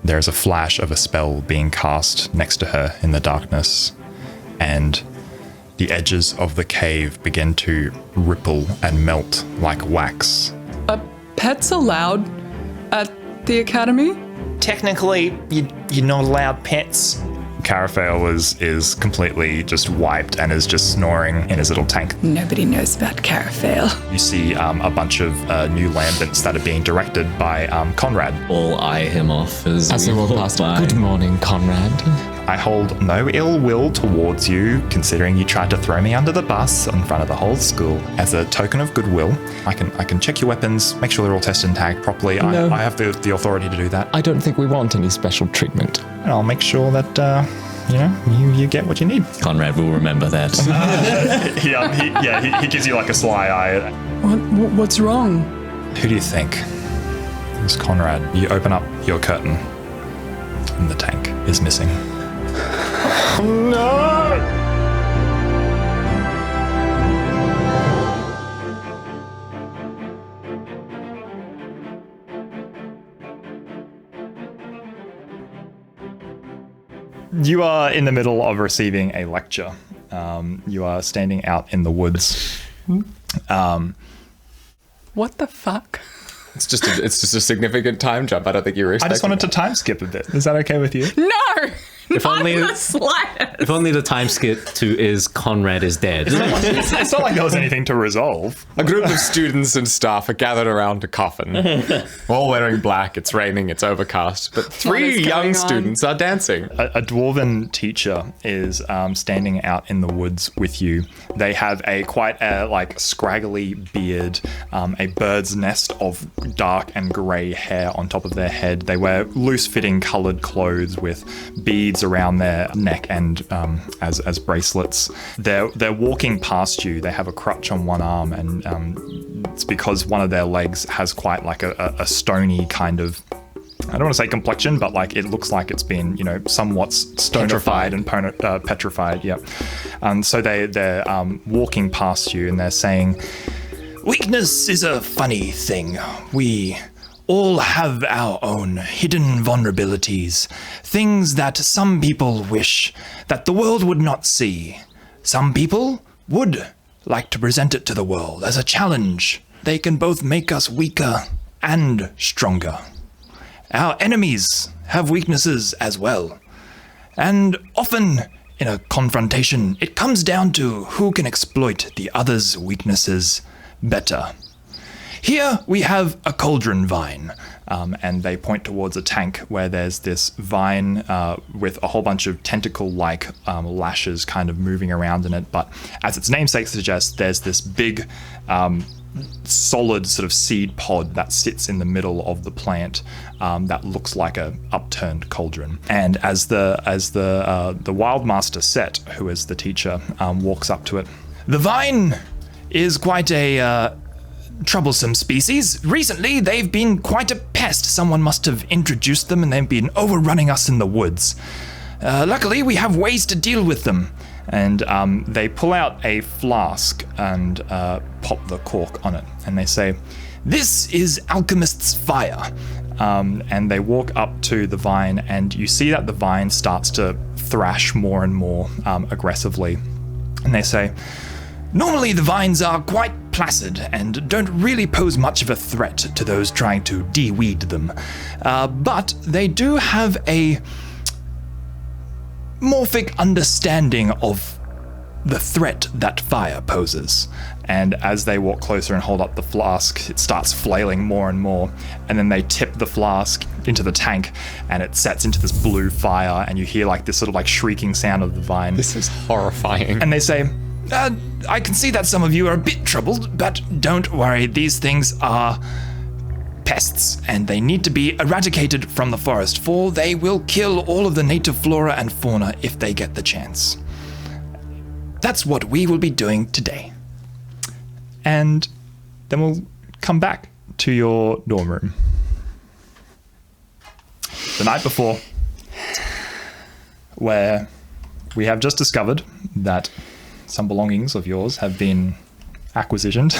there's a flash of a spell being cast next to her in the darkness, and the edges of the cave begin to ripple and melt like wax. Are pets allowed at the academy? Technically, you're not allowed pets. Carafael is completely just wiped and is just snoring in his little tank. Nobody knows about Carafael. You see a bunch of new lambents that are being directed by Conrad. All eye him off as we walk past. Good morning, Conrad. I hold no ill will towards you, considering you tried to throw me under the bus in front of the whole school. As a token of goodwill, I can check your weapons, make sure they're all tested and tagged properly. No. I have the authority to do that. I don't think we want any special treatment. And I'll make sure that, you get what you need. Conrad will remember that. He gives you like a sly eye. What's wrong? Who do you think? It's Conrad. You open up your curtain, and the tank is missing. No! You are in the middle of receiving a lecture. You are standing out in the woods. What the fuck? It's just a significant time jump. I don't think you were I expecting just wanted to that. time skip a bit. Is that okay with you? No! If only, Not the slightest. if only the time skip to is Conrad is dead. It's not like there was anything to resolve. A group of students and staff are gathered around a coffin. All wearing black. It's raining. It's overcast. But is three going young on? students are dancing. A dwarven teacher is standing out in the woods with you. They have quite a scraggly beard, a bird's nest of dark and grey hair on top of their head. They wear loose-fitting coloured clothes with beads around their neck and as bracelets. They're walking past you. They have a crutch on one arm, and it's because one of their legs has quite like a stony kind of, I don't want to say complexion, but it looks like it's been, somewhat stonified and petrified. Yep. And so they're walking past you, and they're saying, "Weakness is a funny thing. We all have our own hidden vulnerabilities, things that some people wish that the world would not see. Some people would like to present it to the world as a challenge. They can both make us weaker and stronger. Our enemies have weaknesses as well. And often in a confrontation, it comes down to who can exploit the other's weaknesses better. Here we have a cauldron vine," and they point towards a tank where there's this vine with a whole bunch of tentacle-like lashes kind of moving around in it. But as its namesake suggests, there's this big, solid sort of seed pod that sits in the middle of the plant that looks like a upturned cauldron. And as the Wildmaster Set, who is the teacher, walks up to it, "The vine is quite a troublesome species. Recently, they've been quite a pest. Someone must have introduced them, and they've been overrunning us in the woods. Luckily, we have ways to deal with them." And they pull out a flask and pop the cork on it, and they say, "This is Alchemist's Fire." And they walk up to the vine, and you see that the vine starts to thrash more and more aggressively. And they say, "Normally the vines are quite placid and don't really pose much of a threat to those trying to de-weed them. But they do have a morphic understanding of the threat that fire poses." And as they walk closer and hold up the flask, it starts flailing more and more. And then they tip the flask into the tank, and it sets into this blue fire, and you hear this sort of shrieking sound of the vine. This is horrifying. And they say, "I can see that some of you are a bit troubled, but don't worry, these things are pests, and they need to be eradicated from the forest, for they will kill all of the native flora and fauna if they get the chance. That's what we will be doing today." And then we'll come back to your dorm room. The night before, where we have just discovered that some belongings of yours have been acquisitioned.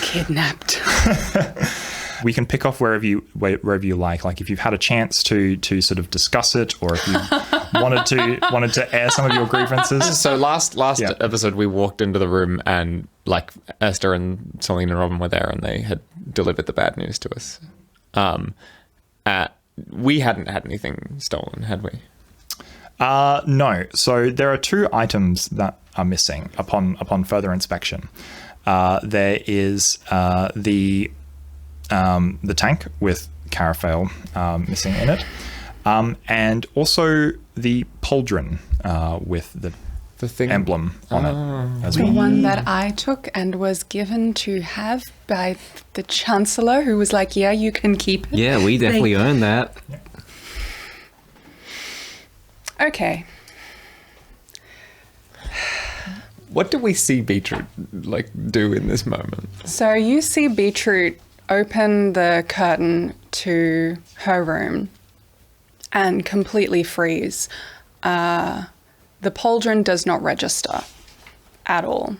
Kidnapped. We can pick off wherever you like. Like if you've had a chance to sort of discuss it, or if you wanted to air some of your grievances. So last episode, we walked into the room and like Esther and Celine and Robin were there, and they had delivered the bad news to us. We hadn't had anything stolen, had we? No. So there are 2 items that are missing upon further inspection. There is the tank with Carafael missing in it, and also the pauldron with the thing emblem on it as The well. one that I took and was given to have by the Chancellor, who was like, yeah, you can keep it. Yeah, we definitely earned that. Okay. What do we see Beetroot like do in this moment? So you see Beetroot open the curtain to her room and completely freeze. The pauldron does not register at all.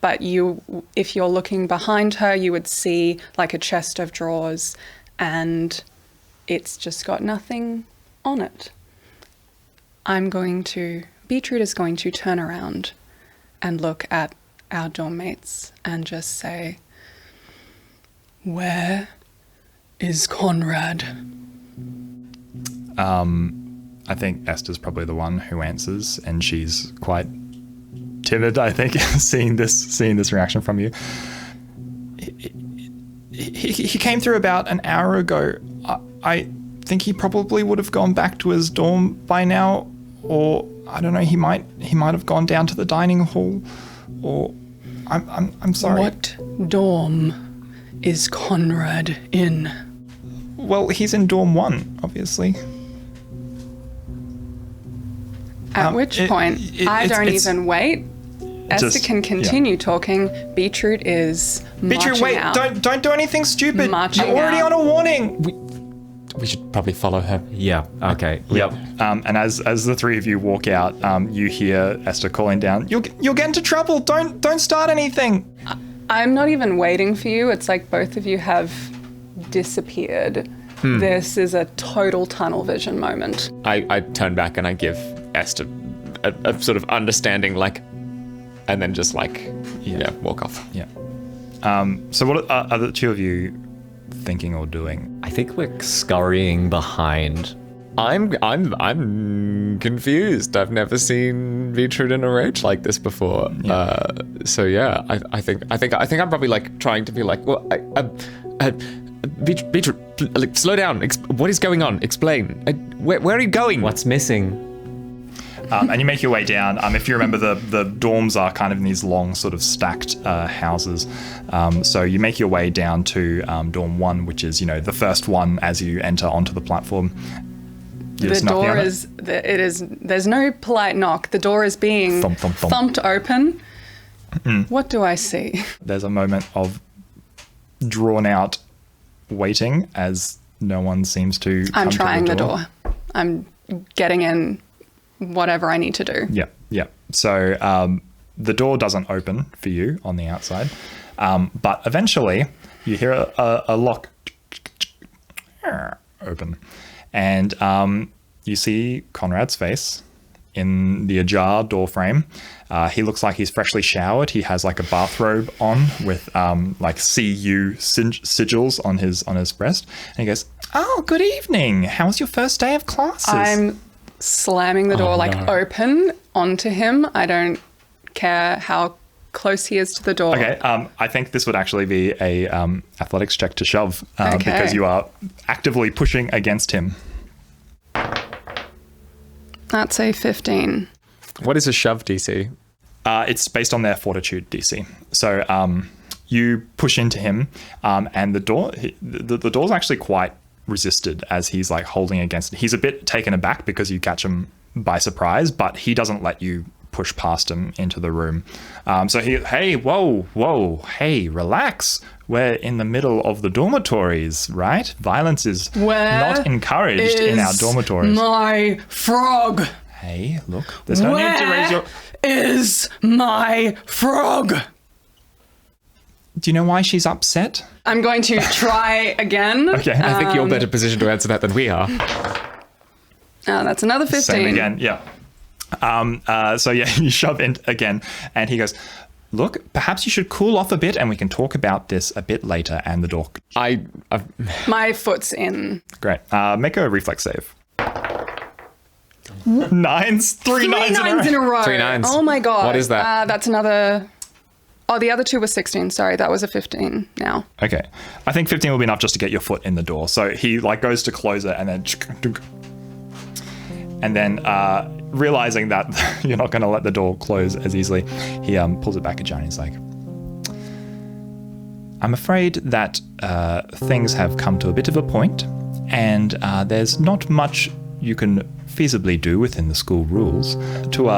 But if you're looking behind her, you would see like a chest of drawers, and it's just got nothing on it. Beetroot is going to turn around and look at our dorm mates and just say, "Where is Conrad?" I think Esther's probably the one who answers, and she's quite timid, I think, seeing this reaction from you. He came through about an hour ago. I think he probably would have gone back to his dorm by now, or I don't know. He might have gone down to the dining hall, or I'm sorry. What dorm is Conrad in? Well, he's in dorm 1, obviously. At which point, I don't even wait. Esther can continue talking. Beetroot is Beetroot, wait! out. Don't do anything stupid. Marching You're already out. on a warning. We should probably follow her. Yeah, okay. Yep. And as the 3 of you walk out, you hear Esther calling down, "You'll get into trouble. Don't start anything." I'm not even waiting for you. It's like both of you have disappeared. This is a total tunnel vision moment. I turn back and I give Esther a sort of understanding, like, and then just like, walk off. Yeah. So what are the 2 of you thinking or doing? I think we're scurrying behind. I'm confused. I've never seen Beetroot in a rage like this before. Yeah. So yeah, I think I'm probably like trying to be like, well, Beetroot, like, slow down. What is going on? Explain. Where are you going? What's missing? And you make your way down. If you remember, the dorms are kind of in these long sort of stacked houses. So you make your way down to dorm 1, which is, the first one as you enter onto the platform. The door is, there's no polite knock. The door is being thumped open. What do I see? There's a moment of drawn out waiting as no one seems to I'm come trying to the door. I'm getting in whatever I need to do. Yeah. So the door doesn't open for you on the outside, but eventually you hear a lock open, and you see Conrad's face in the ajar door frame. He looks like he's freshly showered. He has like a bathrobe on with like CU sigils on his breast, and he goes, "Oh, good evening. How was your first day of classes?" I'm slamming the door open onto him. I don't care how close he is to the door. Okay, I think this would actually be a athletics check to shove because you are actively pushing against him. That's a 15. What is a shove DC? It's based on their fortitude DC. So you push into him, and the door's actually quite resisted as he's like holding against it. He's a bit taken aback because you catch him by surprise, but he doesn't let you push past him into the room. So hey, relax. We're in the middle of the dormitories, right? Violence is not encouraged in our dormitories. My frog. Hey, look, there's no need to raise your... Is my frog? Do you know why she's upset? I'm going to try again. Okay. I think you're better positioned to answer that than we are. That's another 15. Same again, yeah. So yeah, you shove in again, and he goes, look, perhaps you should cool off a bit and we can talk about this a bit later. And the door... My foot's in. Great. Make a reflex save. Nines? Three nines in a row. 3 nines. Oh my God. What is that? That's another... Oh, the other two were 16. Sorry, that was a 15 now. Okay. I think 15 will be enough just to get your foot in the door. So he like goes to close it and then... And then realizing that you're not going to let the door close as easily, he pulls it back at Gianni. He's like, I'm afraid that things have come to a bit of a point, and there's not much you can feasibly do within the school rules to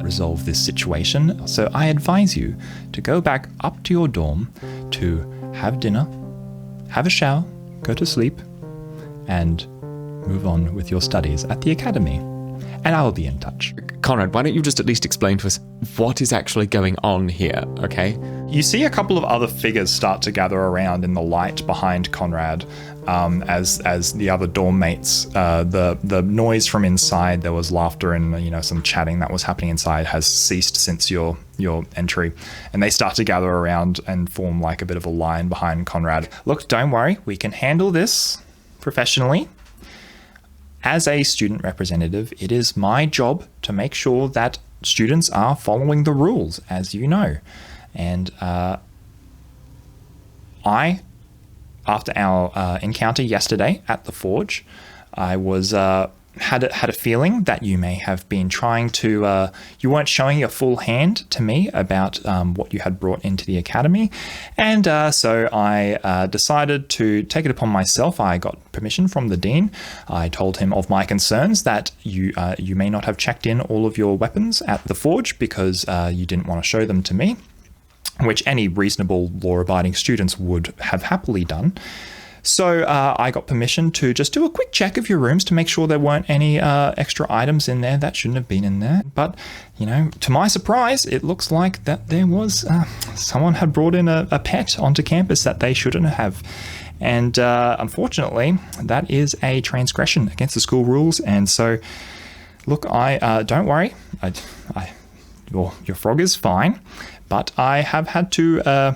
resolve this situation. So I advise you to go back up to your dorm to have dinner, have a shower, go to sleep, and move on with your studies at the academy. And I will be in touch. Conrad, why don't you just at least explain to us what is actually going on here, okay? You see a couple of other figures start to gather around in the light behind Conrad as the other dorm mates. The noise from inside, there was laughter and some chatting that was happening inside has ceased since your entry. And they start to gather around and form like a bit of a line behind Conrad. Look, don't worry, we can handle this professionally. As a student representative, it is my job to make sure that students are following the rules, as you know. And after our encounter yesterday at the Forge, I was had a feeling that you may have been trying to... you weren't showing your full hand to me about what you had brought into the academy. And so I decided to take it upon myself. I got permission from the dean. I told him of my concerns that you may not have checked in all of your weapons at the Forge because you didn't want to show them to me, which any reasonable law-abiding students would have happily done. So I got permission to just do a quick check of your rooms to make sure there weren't any extra items in there that shouldn't have been in there. But, to my surprise, it looks like that there was someone had brought in a pet onto campus that they shouldn't have. And unfortunately, that is a transgression against the school rules. And so, look, I don't worry. Your frog is fine. But I have had to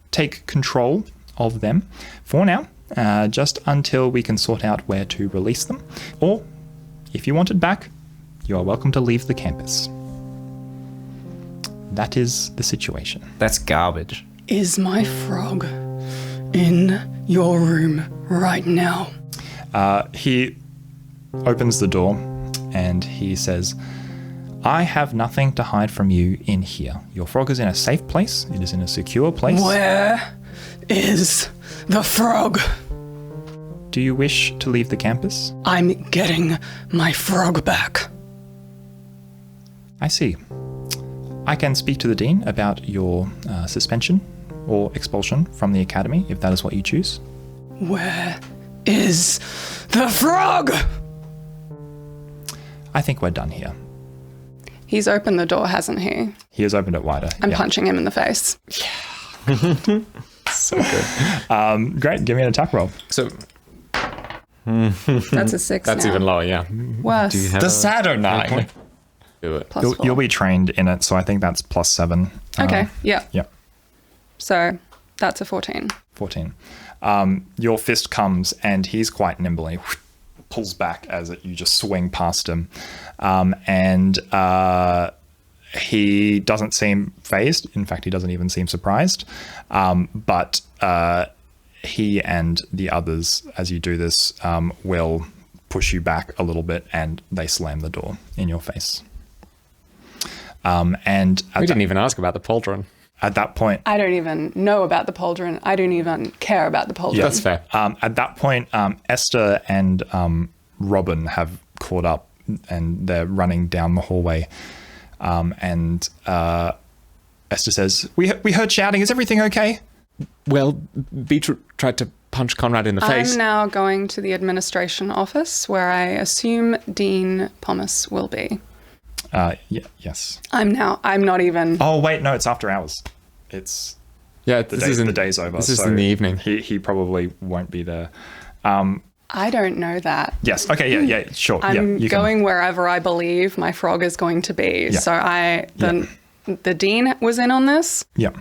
take control of them for now, just until we can sort out where to release them. Or, if you want it back, you are welcome to leave the campus. That is the situation. That's garbage. Is my frog in your room right now? He opens the door and he says, I have nothing to hide from you in here. Your frog is in a safe place. It is in a secure place. Where is the frog? Do you wish to leave the campus? I'm getting my frog back. I see. I can speak to the dean about your suspension or expulsion from the academy, if that is what you choose. Where is the frog? I think we're done here. He's opened the door, hasn't he? He has opened it wider. I'm punching him in the face. So good. Great, give me an attack roll. So That's a 6 that's now. even lower, yeah. Worse. Do you have The a- Saturnine. Do it. Plus 4. You'll be trained in it, so I think that's +7. Okay, yeah. Yep. So that's a 14. 14. Your fist comes and he's quite nimble. He pulls back as you just swing past him. And he doesn't seem phased. In fact, he doesn't even seem surprised. But he and the others, as you do this, will push you back a little bit and they slam the door in your face. And We didn't even ask about the pauldron. at that point, I don't even know about the pauldron. I don't even care about the pauldron. That's fair. at that point, Esther and Robin have caught up and they're running down the hallway. And Esther says, we heard shouting. Is everything okay? Well, Beetroot tried to punch Conrad in the face. I'm now going to the administration office where I assume Dean Pomus will be. Yes. I'm not even... Oh, wait, no, it's after hours. It's Yeah, the day's over. This is so in the evening. He probably won't be there. I don't know that. Yes. Okay. Yeah. Sure. I'm you going wherever I believe my frog is going to be. Yeah. So the dean was in on this. Yeah.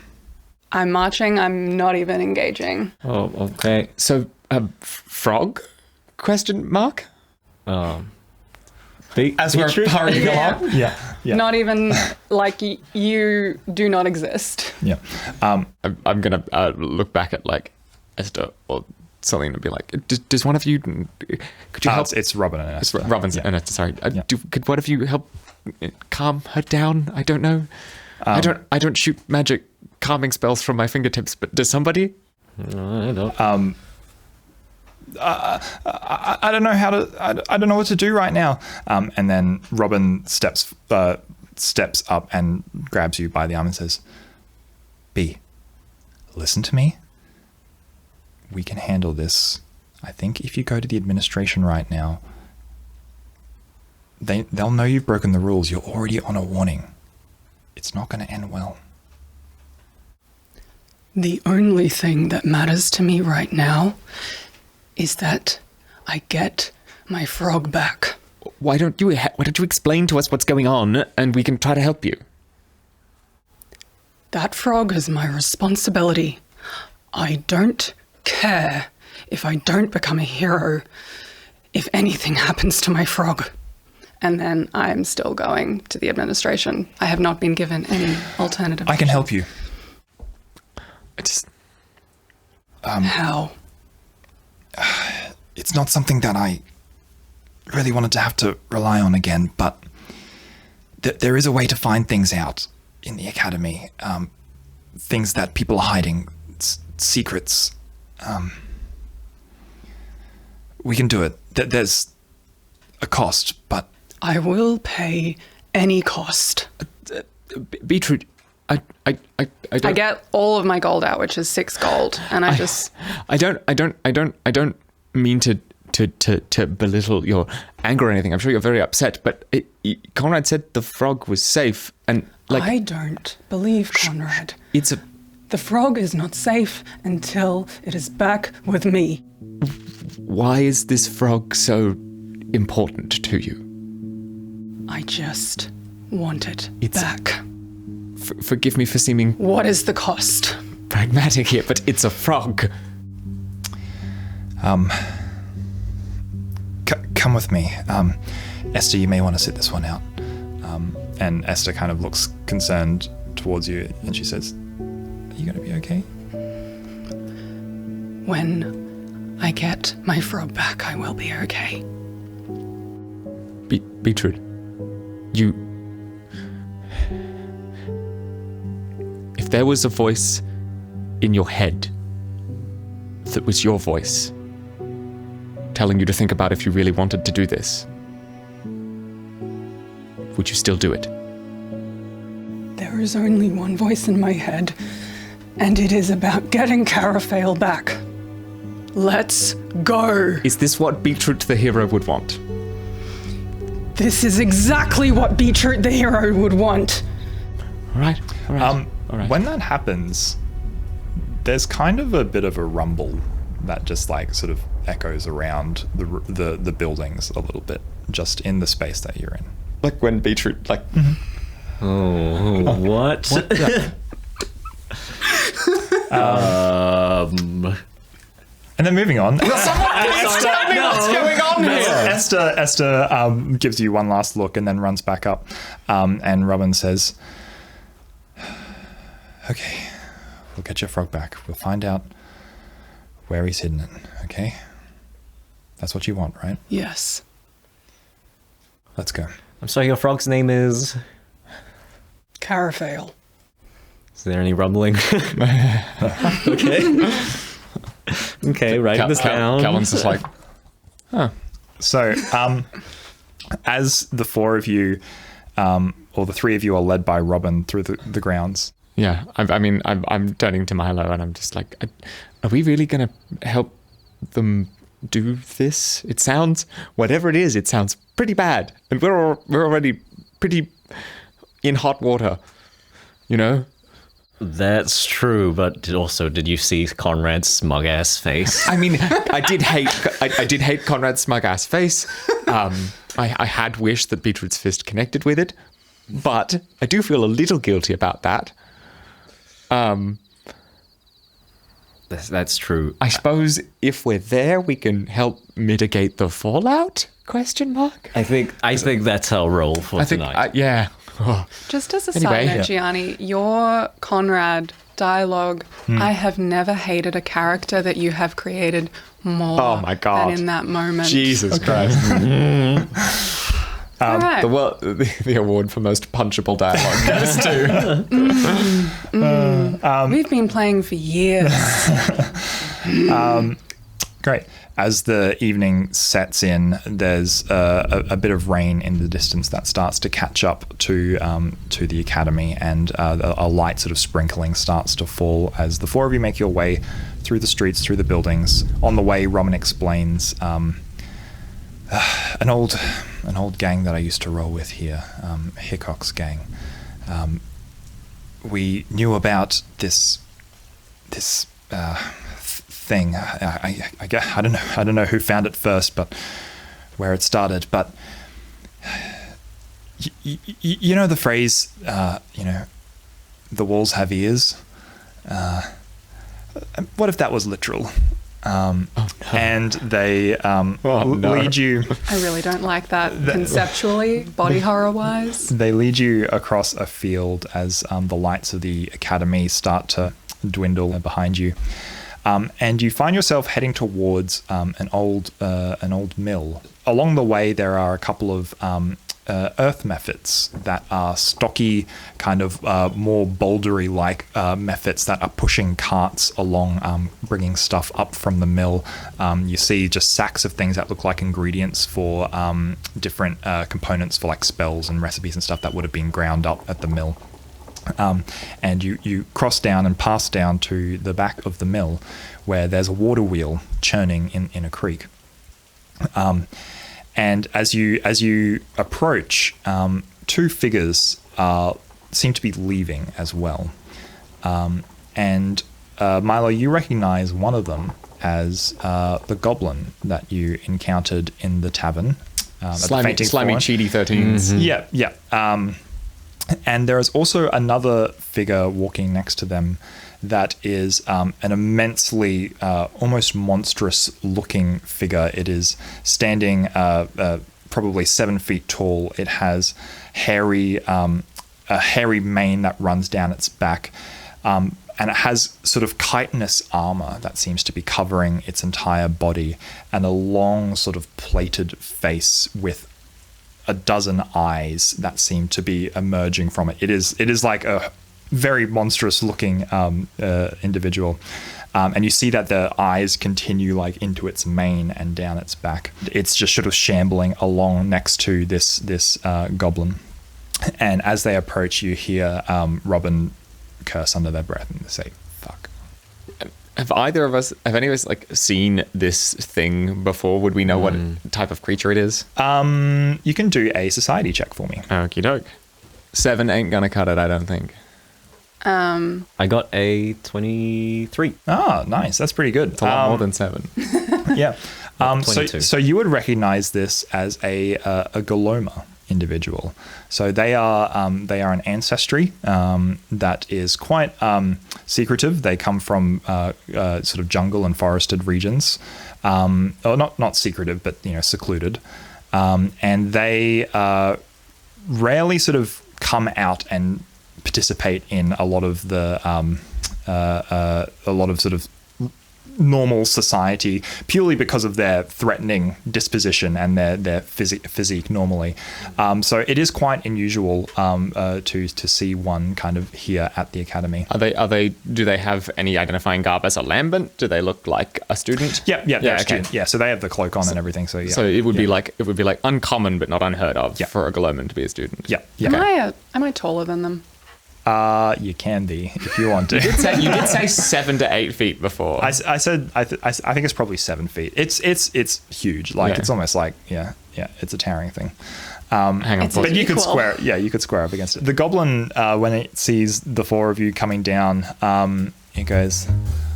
I'm marching. I'm not even engaging. Oh, okay. So, frog? Question mark? As we're hurrying along. Yeah. Not even like you do not exist. Yeah. I'm gonna look back at like Esther or Celine and be like, does one of you, could you help? It's Robin and Esther. Robin's and Esther, sorry. Could one of you help calm her down? I don't know. I don't shoot magic calming spells from my fingertips, but does somebody? I don't. I don't know how to. I don't know what to do right now. And then Robin steps up and grabs you by the arm and says, "B, listen to me. We can handle this. I think if you go to the administration right now, they'll know you've broken the rules. You're already on a warning. It's not going to end well." The only thing that matters to me right now is that I get my frog back. Why don't you explain to us what's going on and we can try to help you? That frog is my responsibility. I don't care if I don't become a hero, if anything happens to my frog. And then I'm still going to the administration. I have not been given any alternative. I can help you. I just... How? It's not something that I really wanted to have to rely on again, but there is a way to find things out in the academy. Things that people are hiding, secrets. We can do it. There's a cost, but... I will pay any cost. Beetroot, I don't... I get all of my gold out, which is 6 gold, and I don't mean to belittle your anger or anything. I'm sure you're very upset, but Conrad said the frog was safe, and like... I don't believe Conrad. It's a... The frog is not safe until it is back with me. Why is this frog so important to you? I just want it back. Forgive me for seeming... What is the cost? Pragmatic here, but it's a frog. Come with me. Esther, you may want to sit this one out. And Esther kind of looks concerned towards you, and she says, "Are you going to be okay?" When I get my frog back, I will be okay. Beetroot, you... If there was a voice in your head that was your voice, telling you to think about if you really wanted to do this, would you still do it? There is only one voice in my head, and it is about getting Carafael back. Let's go. Is this what Beetroot the hero would want? This is exactly what Beetroot the hero would want. All right. All right. When that happens, there's kind of a bit of a rumble that just like sort of echoes around the buildings a little bit, just in the space that you're in. Like when Beetroot, like... Oh, what? And then moving on. Tell me what's going on here! Esther gives you one last look and then runs back up. And Robin says, "Okay, we'll get your frog back. We'll find out where he's hidden it, okay? That's what you want, right? Yes. Let's go." I'm sorry, your frog's name is... Carafael. Is there any rumbling? Okay. Okay, write this down. Calvin's just like, So, as the four of you, or the three of you, are led by Robin through the grounds. yeah. I'm turning to Milo and I'm just like, are we really going to help them do this? It sounds, whatever it is, it sounds pretty bad. And we're already pretty in hot water, you know? That's true, but did you see Conrad's smug ass face? I mean, I did hate Conrad's smug ass face. I had wished that Beetroot's fist connected with it, but I do feel a little guilty about that. That's true. I suppose if we're there, we can help mitigate the fallout? Question mark. I think that's our role for tonight. Yeah. Oh. Just as a Anyway, side note, Gianni, your Conrad dialogue, I have never hated a character that you have created more Oh my God. than in that moment. Jesus Christ. All right. The award for most punchable dialogue goes to. We've been playing for years. Great. As the evening sets in, there's a bit of rain in the distance that starts to catch up to the academy, and a light sort of sprinkling starts to fall as the four of you make your way through the streets, through the buildings. On the way, Roman explains an old gang that I used to roll with here, Hickok's gang. We knew about this thing. I don't know who found it first, but where it started. But you know the phrase, the walls have ears. What if that was literal? And they lead you. I really don't like that conceptually, body horror wise. They lead you across a field as the lights of the academy start to dwindle behind you. And you find yourself heading towards an old mill. Along the way, there are a couple of earth methods that are stocky, kind of more bouldery-like methods that are pushing carts along, bringing stuff up from the mill. You see just sacks of things that look like ingredients for different components for like spells and recipes and stuff that would have been ground up at the mill. And you cross down and pass down to the back of the mill where there's a water wheel churning in a creek. And as you approach, two figures seem to be leaving as well. And Milo, you recognize one of them as the goblin that you encountered in the tavern. Slimy cheaty 13s. Mm-hmm. Yeah. And there is also another figure walking next to them that is an immensely, almost monstrous-looking figure. It is standing probably 7 feet tall. It has a hairy mane that runs down its back, and it has sort of chitinous armor that seems to be covering its entire body, and a long sort of plated face with a dozen eyes that seem to be emerging from it. It is like a very monstrous looking individual. And you see that the eyes continue like into its mane and down its back. It's just sort of shambling along next to this goblin. And as they approach, you hear Robin curse under their breath and say, "Fuck." Have any of us like seen this thing before? Would we know what type of creature it is? You can do a society check for me. Okie doke. 7 ain't gonna cut it, I don't think. I got a 23. Ah, nice. That's pretty good. It's a lot more than 7. Yeah. 22. So you would recognize this as a Goloma individual. So they are an ancestry that is quite secretive. They come from sort of jungle and forested regions, or not secretive, but secluded, and they rarely sort of come out and participate in a lot of sort of normal society, purely because of their threatening disposition and their physique normally. So it is quite unusual to see one kind of here at the academy. Do they have any identifying garb as a lambent? Do they look like a student? Yeah, they're a okay. student. Yeah, so they have the cloak on and everything. So yeah. So it would be like uncommon but not unheard of for a Gloman to be a student. Yeah. Am I taller than them? You can be if you want to. You did say 7 to 8 feet before. I said I think it's probably 7 feet. It's huge. Like it's almost like it's a towering thing. Hang on, It's pause. But you could equal. square, you could square up against it. The goblin, when it sees the four of you coming down, it goes,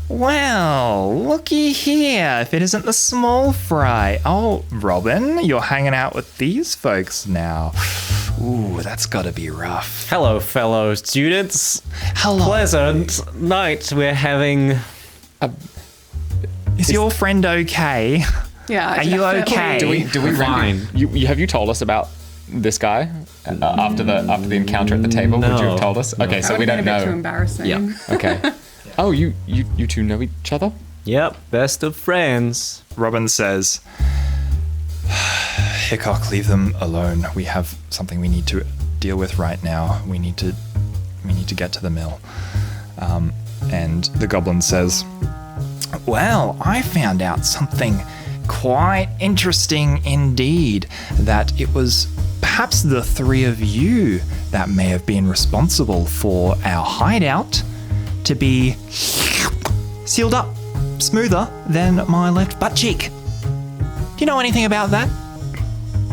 "Well, looky here, if it isn't the small fry. Oh, Robin, you're hanging out with these folks now. Ooh, that's gotta be rough." Hello, fellow students. Hello. Pleasant night we're having. Is your friend okay? Yeah. Are you definitely. okay? Do we Fine. You have you told us about this guy after the encounter at the table? Would you have No. told us? Okay, That so we would have don't been a bit too know. embarrassing. Yeah. Okay. Oh, you two know each other? Yep, best of friends. Robin says, "Hickok, leave them alone. We have something we need to deal with right now. We need to get to the mill." And the goblin says, "Well, I found out something quite interesting indeed, that it was perhaps the three of you that may have been responsible for our hideout to be sealed up smoother than my left butt cheek. Do you know anything about that?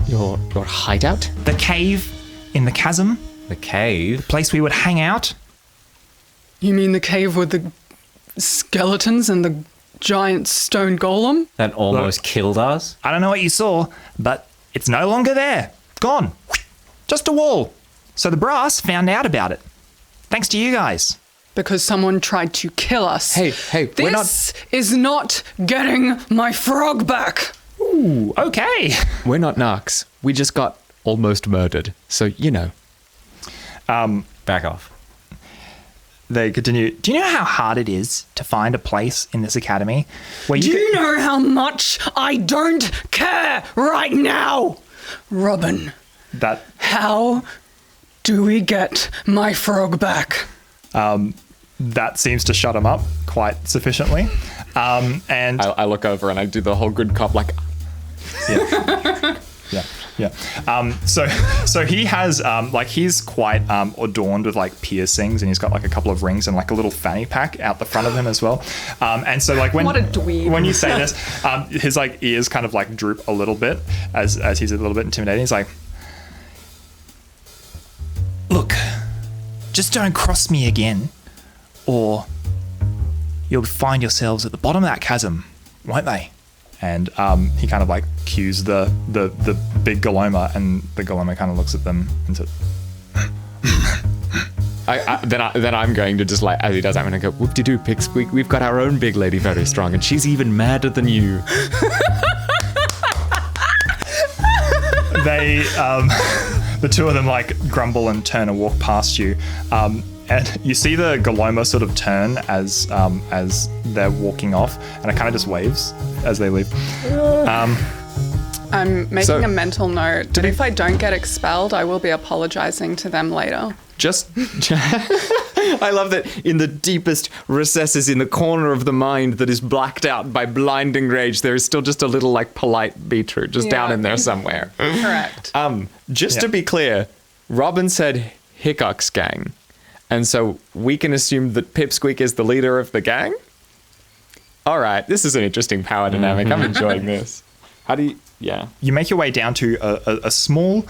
Your hideout? The cave in the chasm, The cave. place we would hang out?" You mean the cave with the skeletons and the giant stone golem? That almost killed us. I don't know what you saw, but it's no longer there. Gone. Just a wall. So the brass found out about it. Thanks to you guys. Because someone tried to kill us. Hey, we're not. This is not getting my frog back. Ooh, okay. We're not narcs. We just got almost murdered. So you know. Back off. They continue. "Do you know how hard it is to find a place in this academy where Do you you know how much I don't care right now? Robin, that how do we get my frog back? that seems to shut him up quite sufficiently. And I look over and I do the whole good cop like. Yeah. So he has he's quite adorned with like piercings, and he's got like a couple of rings and like a little fanny pack out the front of him as well. And so like when What a dweeb. when you say this, his like ears kind of like droop a little bit as he's a little bit intimidating. He's like, "Look, just don't cross me again, or you'll find yourselves at the bottom of that chasm, won't they?" And he kind of like cues the big Galoma, and the Galoma kind of looks at them and says, Then I'm going to just like, as he does, I'm going to go, "Whoop-de-doo, Pipsqueak, we've got our own big lady very strong, and she's even madder than you." They, the two of them like grumble and turn and walk past you. And you see the Galoma sort of turn as they're walking off, and it kind of just waves as they leave. I'm making So- a mental note that if I don't get expelled, I will be apologizing to them later. Just, I love that in the deepest recesses in the corner of the mind that is blacked out by blinding rage, there is still just a little like polite beetroot just down Yeah. in there somewhere. Correct. Just to Yeah. be clear, Robin said Hickok's gang. And so we can assume that Pipsqueak is the leader of the gang? All right, this is an interesting power dynamic. I'm enjoying this. How do you... Yeah. You make your way down to a small,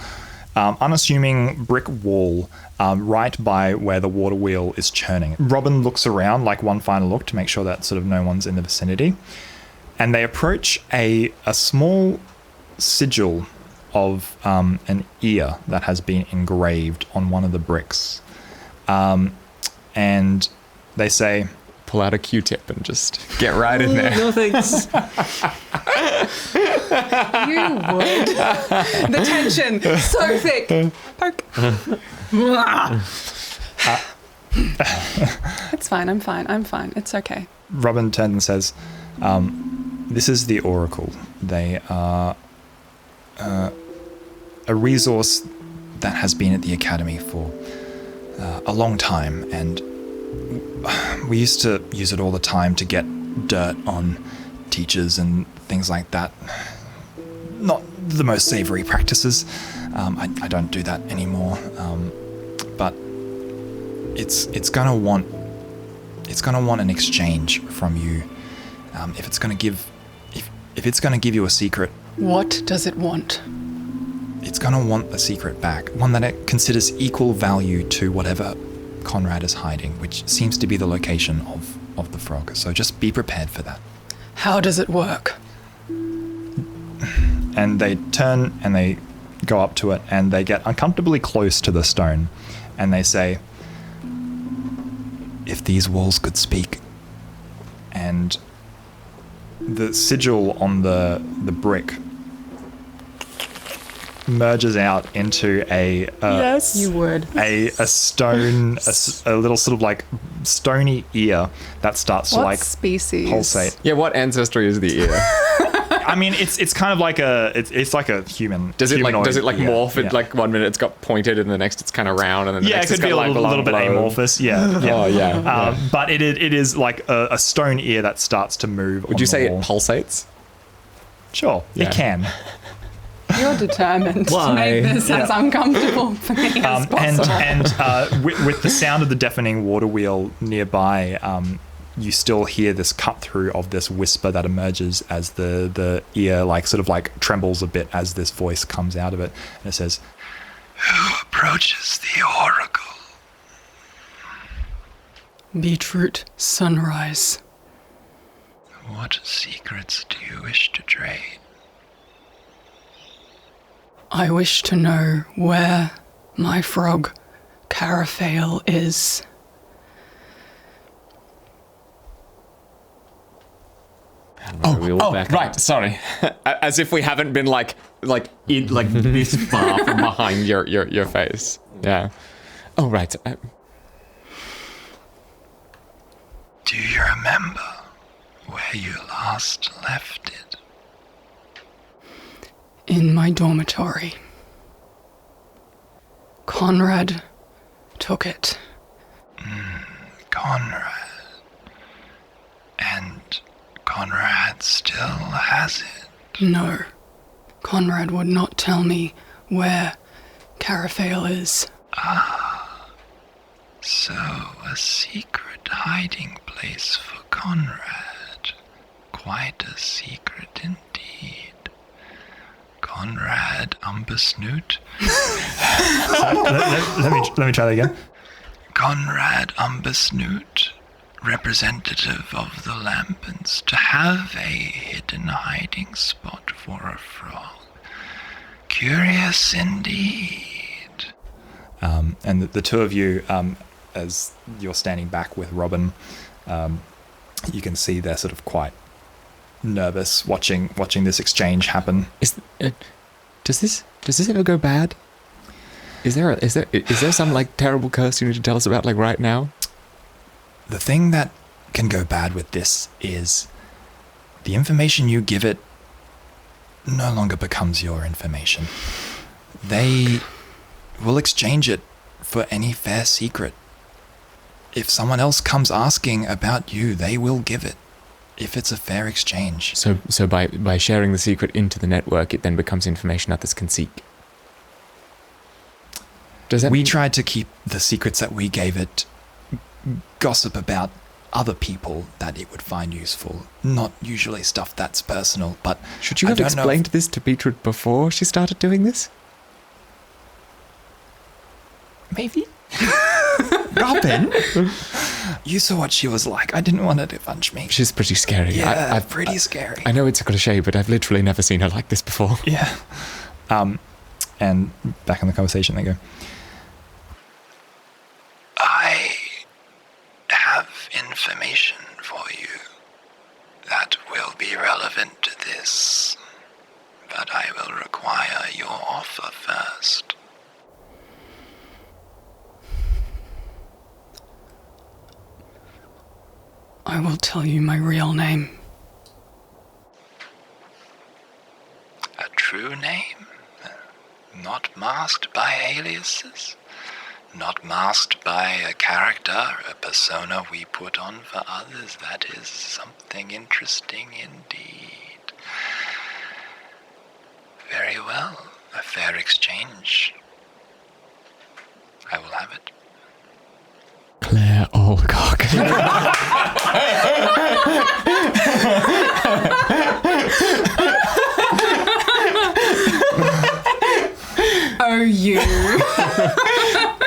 unassuming brick wall right by where the water wheel is churning. Robin looks around, like one final look to make sure that sort of no one's in the vicinity. And they approach a small sigil of an ear that has been engraved on one of the bricks. And they say, Pull out a Q-tip and just get right in there. No thanks. You would. The tension, so thick. Poke. It's fine, I'm fine. It's okay. Robin turns and says, "This is the Oracle. They are a resource that has been at the Academy for a long time, and we used to use it all the time to get dirt on teachers and things like that. Not the most savory practices. I don't do that anymore. But it's gonna want an exchange from you. If it's gonna give you a secret." What does it want? it's going to want the secret back, one that it considers equal value to whatever Conrad is hiding, which seems to be the location of the frog. So just be prepared for that. How does it work? And they turn and they go up to it and they get uncomfortably close to the stone and they say, if these walls could speak. And the sigil on the brick merges out into a Yes, you would. a stone, a little sort of like stony ear that starts to What like species? pulsate. Yeah, what ancestry is the ear? I mean, it's kind of like it's like a human. Does it like humanoid ear. morph? It Yeah. like 1 minute it's got pointed and the next it's kind of round and then the Yeah, it next could it's be got a like little bit long globe. amorphous. Yeah. Oh yeah. But it is like a stone ear that starts to move. Would you say it pulsates? Sure, Yeah. it can. You're determined to make this as uncomfortable for me as possible. And with the sound of the deafening water wheel nearby, you still hear this cut through of this whisper that emerges as the ear like sort of like trembles a bit as this voice comes out of it, and it says, "Who approaches the oracle?" Beetroot Sunrise. What secrets do you wish to trade? I wish to know where my frog, Carafael, is. Right. Sorry. As if we haven't been like this far from behind your face. Yeah. Oh right. Do you remember where you last left it? In my dormitory. Conrad took it. Conrad. And Conrad still has it. No. Conrad would not tell me where Carafael is. So, a secret hiding place for Conrad. Quite a secret indeed. Conrad Umbersnoot. let me try that again. Conrad Umbersnoot, representative of the Lampants, to have a hidden hiding spot for a frog. Curious indeed. And the two of you, as you're standing back with Robin, you can see they're sort of quite nervous watching this exchange happen. Does this ever go bad? Is there some like terrible curse you need to tell us about like right now? The thing that can go bad with this is the information you give it no longer becomes your information. They will exchange it for any fair secret. If someone else comes asking about you, they will give it, if it's a fair exchange. So by sharing the secret into the network, it then becomes information others can seek. Does that We mean- tried to keep the secrets that we gave it gossip about other people that it would find useful, not usually stuff that's personal, but Should you I have don't know explained this to Beetroot before she started doing this? maybe. Robin? You saw what she was like. I didn't want her to punch me. She's pretty scary. Yeah, pretty scary. I know it's a cliche, but I've literally never seen her like this before. Yeah. And back in the conversation they go, I have information for you that will be relevant to this, but I will require your offer first. I will tell you my real name. A true name? Not masked by aliases? Not masked by a character, a persona we put on for others? That is something interesting indeed. Very well. A fair exchange. I will have it. Claire Alcock.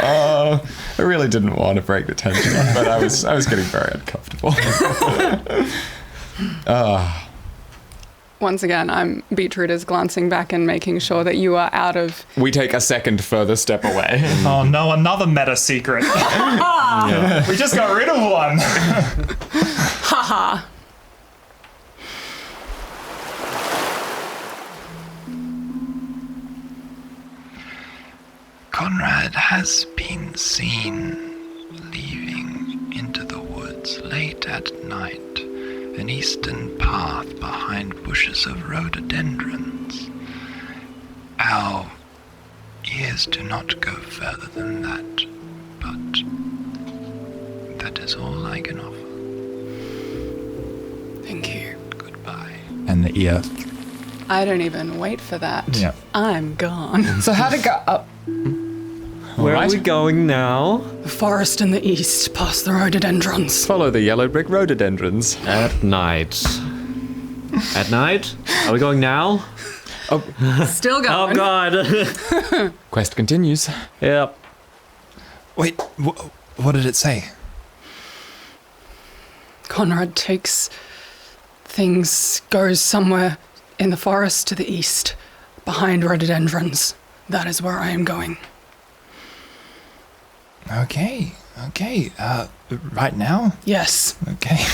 I really didn't want to break the tension, but I was getting very uncomfortable. Once again, Beetroot is glancing back and making sure that you are out of... We take a second further step away. Oh no, another meta secret. We just got rid of one. Haha. Conrad has been seen leaving into the woods late at night, an eastern path behind bushes of rhododendrons. Our ears do not go further than that, but that is all I can offer. Thank you. Goodbye. And the ear. I don't even wait for that. Yeah. I'm gone. So how'd it go? Where are we going now? The forest in the east, past the rhododendrons. Follow the yellow brick rhododendrons. At night. At night? Are we going now? Still Oh going. god. Quest continues. Yep. Wait, what did it say? Conrad takes things, goes somewhere in the forest to the east, behind rhododendrons. That is where I am going. Okay. Right now? Yes. Okay.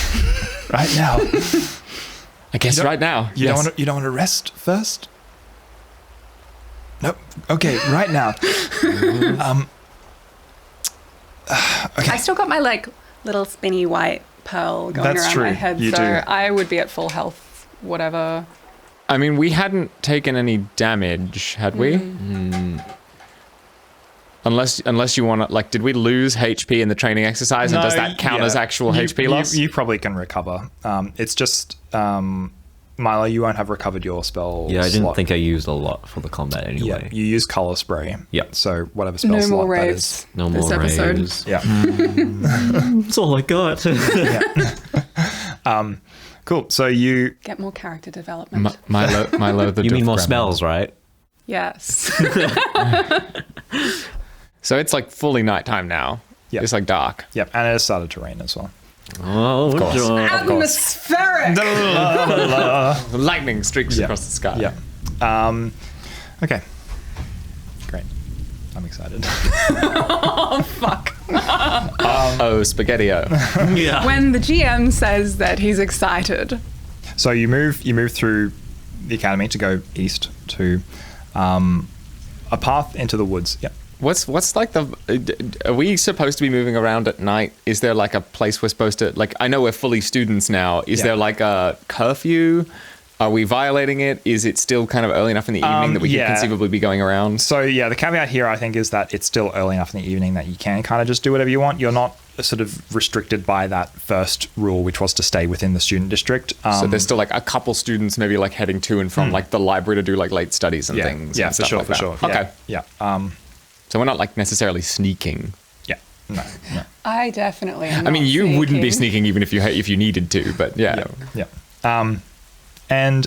Right now. I guess right now. You don't want to rest first? No. Okay, right now. Okay. I still got my little spinny white pearl going That's around true. my head, You so do. I would be at full health, whatever. I mean, we hadn't taken any damage, had we? Unless you want to, did we lose HP in the training exercise, and does that count as actual HP loss? You probably can recover. It's just, Milo, you won't have recovered your spell Yeah, I didn't slot. think I used a lot for the combat Yeah, anyway. you use color spray. Yep. So whatever spell No slot more that raves. is. No This more episode. raves. Yeah. That's all I got. Cool. So you Get more character development. Milo the You mean Duff more Grandma. spells, right? Yes. So it's fully nighttime now. Yep. It's dark. Yep, and it has started to rain as well. Oh, course. joy. Atmospheric! Lightning streaks Yeah. across the sky. Yeah. Okay. Great. I'm excited. Oh, fuck. Spaghetti-o. Yeah. When the GM says that he's excited, So you move through the academy to go east to a path into the woods. Yep. What's are we supposed to be moving around at night? Is there a place we're supposed to, I know we're fully students now. Is there a curfew? Are we violating it? Is it still kind of early enough in the evening that we could conceivably be going around? So yeah, the caveat here I think is that it's still early enough in the evening that you can kind of just do whatever you want. You're not sort of restricted by that first rule, which was to stay within the student district. So there's still a couple students maybe heading to and from the library to do late studies and things. Yeah, and for stuff sure, like for that. sure. Okay. Yeah. So we're not necessarily sneaking. Yeah. No. I definitely am I mean, not you wouldn't be sneaking. sneaking even if you needed to, but yeah. Yeah. And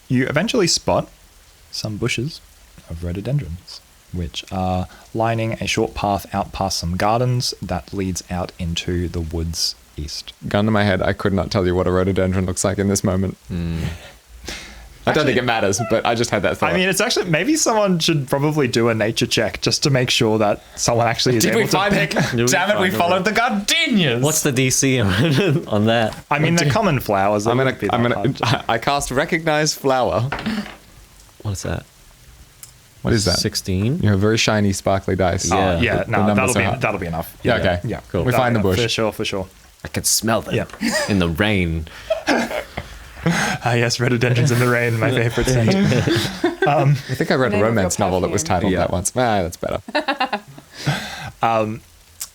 you eventually spot some bushes of rhododendrons, which are lining a short path out past some gardens that leads out into the woods east. Gun to my head, I could not tell you what a rhododendron looks like in this moment. I don't think it matters, but I just had that thought. I mean, it's actually, maybe someone should probably do a nature check just to make sure that someone actually is able to pick. Damn it, we followed the gardenias. What's the DC on that? I mean, they're common flowers. I cast recognize flower. What is that? What is that? 16? You have very shiny, sparkly dice. Yeah. Yeah, The no, numbers are high. that'll be enough. Yeah, okay. Yeah, Cool. We find the bush. For sure. I can smell them Yeah. in the rain. Yes, rhododendrons in the rain, my favorite scent. I think I read a Name of romance your novel that was perfume. titled that once. That's better.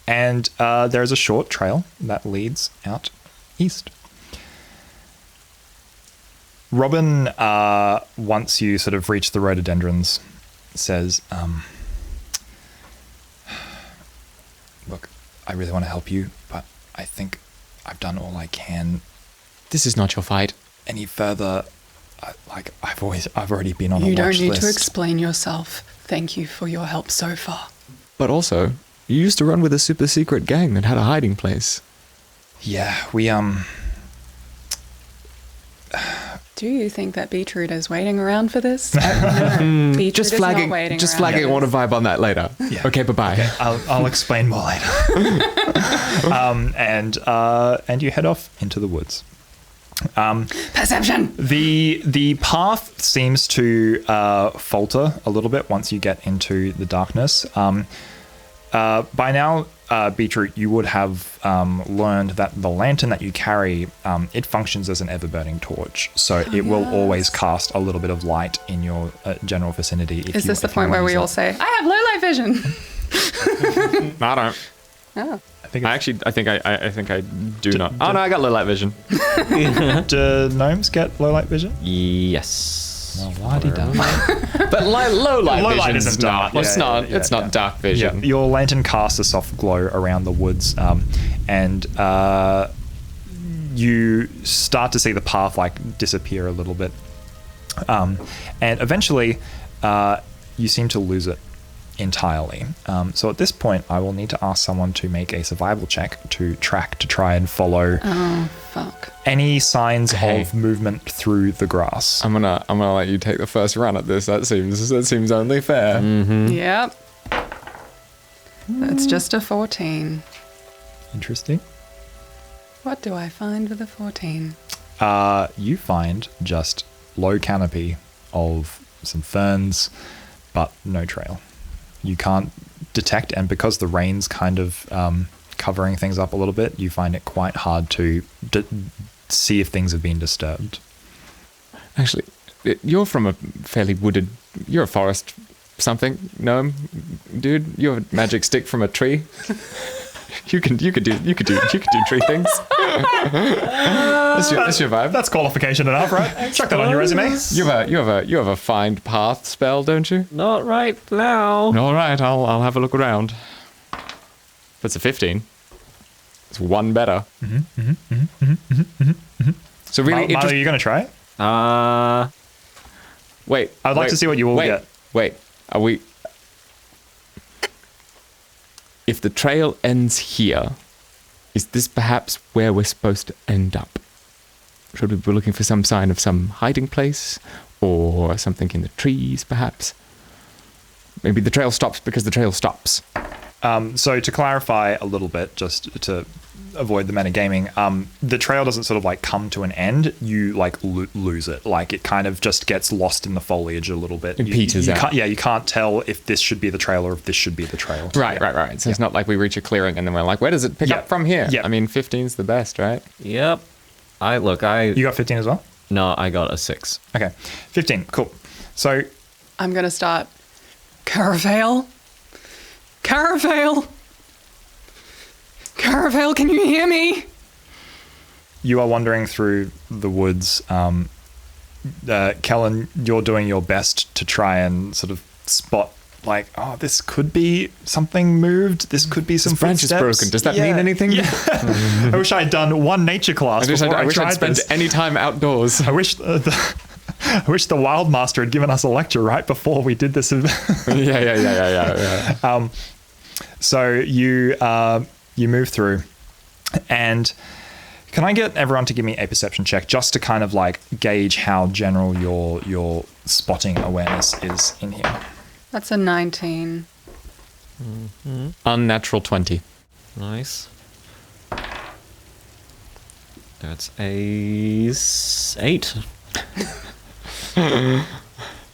And there's a short trail that leads out east. Robin, once you sort of reach the rhododendrons, says, look, I really want to help you, but I think I've done all I can. This is not your fight. Any further I've already been on a You watch list. don't need to explain yourself. Thank you for your help so far. But also, you used to run with a super secret gang that had a hiding place. Yeah, we Do you think that Beetroot is waiting around for this? No, Beetroot Just is flagging. not waiting Just around flagging. I for want to this. vibe on that later. Yeah. Okay. Bye bye. I'll explain more later. And you head off into the woods. Perception! The path seems to falter a little bit once you get into the darkness. By now, Beetroot, you would have learned that the lantern that you carry, it functions as an ever-burning torch. So it will always cast a little bit of light in your general vicinity. Is this the point where we all say, I have low light vision? I don't. Oh. I think I do not. Oh no, I got low light vision. Do gnomes get low light vision? Yes. But low light vision isn't dark. Well, it's Yeah, not. yeah, It's not yeah. dark vision. Yeah, your lantern casts a soft glow around the woods, and you start to see the path like disappear a little bit, and eventually you seem to lose it entirely. So at this point, I will need to ask someone to make a survival check to try and follow Oh, fuck. any signs Hey. of movement through the grass. I'm gonna let you take the first run at this. That seems only fair. Yep. That's just a 14. Interesting. What do I find with a 14? You find just low canopy of some ferns, but no trail. You can't detect, and because the rain's kind of covering things up a little bit, you find it quite hard to see if things have been disturbed. Actually, you're from a fairly wooded. You're a forest something gnome, dude. You have a magic stick from a tree. You can do tree things. That's your vibe. That's qualification enough, right? Chuck that on your resume. You have a find path spell, don't you? Not right now. All right, I'll have a look around. That's a 15. It's one better. So really, Milo, are you going to try it? wait. I'd like to see what you all get. Wait, are we? If the trail ends here, is this perhaps where we're supposed to end up? Should we be looking for some sign of some hiding place, or something in the trees, perhaps? Maybe the trail stops because the trail stops. So to clarify a little bit, just to avoid the metagaming, the trail doesn't sort of like come to an end. You like lose it. Like it kind of just gets lost in the foliage a little bit. It peters out. You can't tell if this should be the trail or if this should be the trail. Right. So it's not like we reach a clearing and then we're like, where does it pick up from here? Yeah. I mean, 15's the best, right? Yep. You got 15 as well? No, I got a 6. Okay. 15. Cool. So I'm going to start. Caravel? Caravel? Caravel, can you hear me? you are wandering through the woods. Kellen, you're doing your best to try and sort of spot, like, oh, this could be something moved. This could be some This branch is footsteps. broken. Does that mean anything? Yeah. I wish I had done one nature class before I wish tried I'd spent this. any time outdoors. I wish I wish the Wild Master had given us a lecture right before we did this. Yeah. So you move through, and can I get everyone to give me a perception check just to kind of like gauge how general your spotting awareness is in here? That's a 19. Unnatural 20. Nice. That's a 8.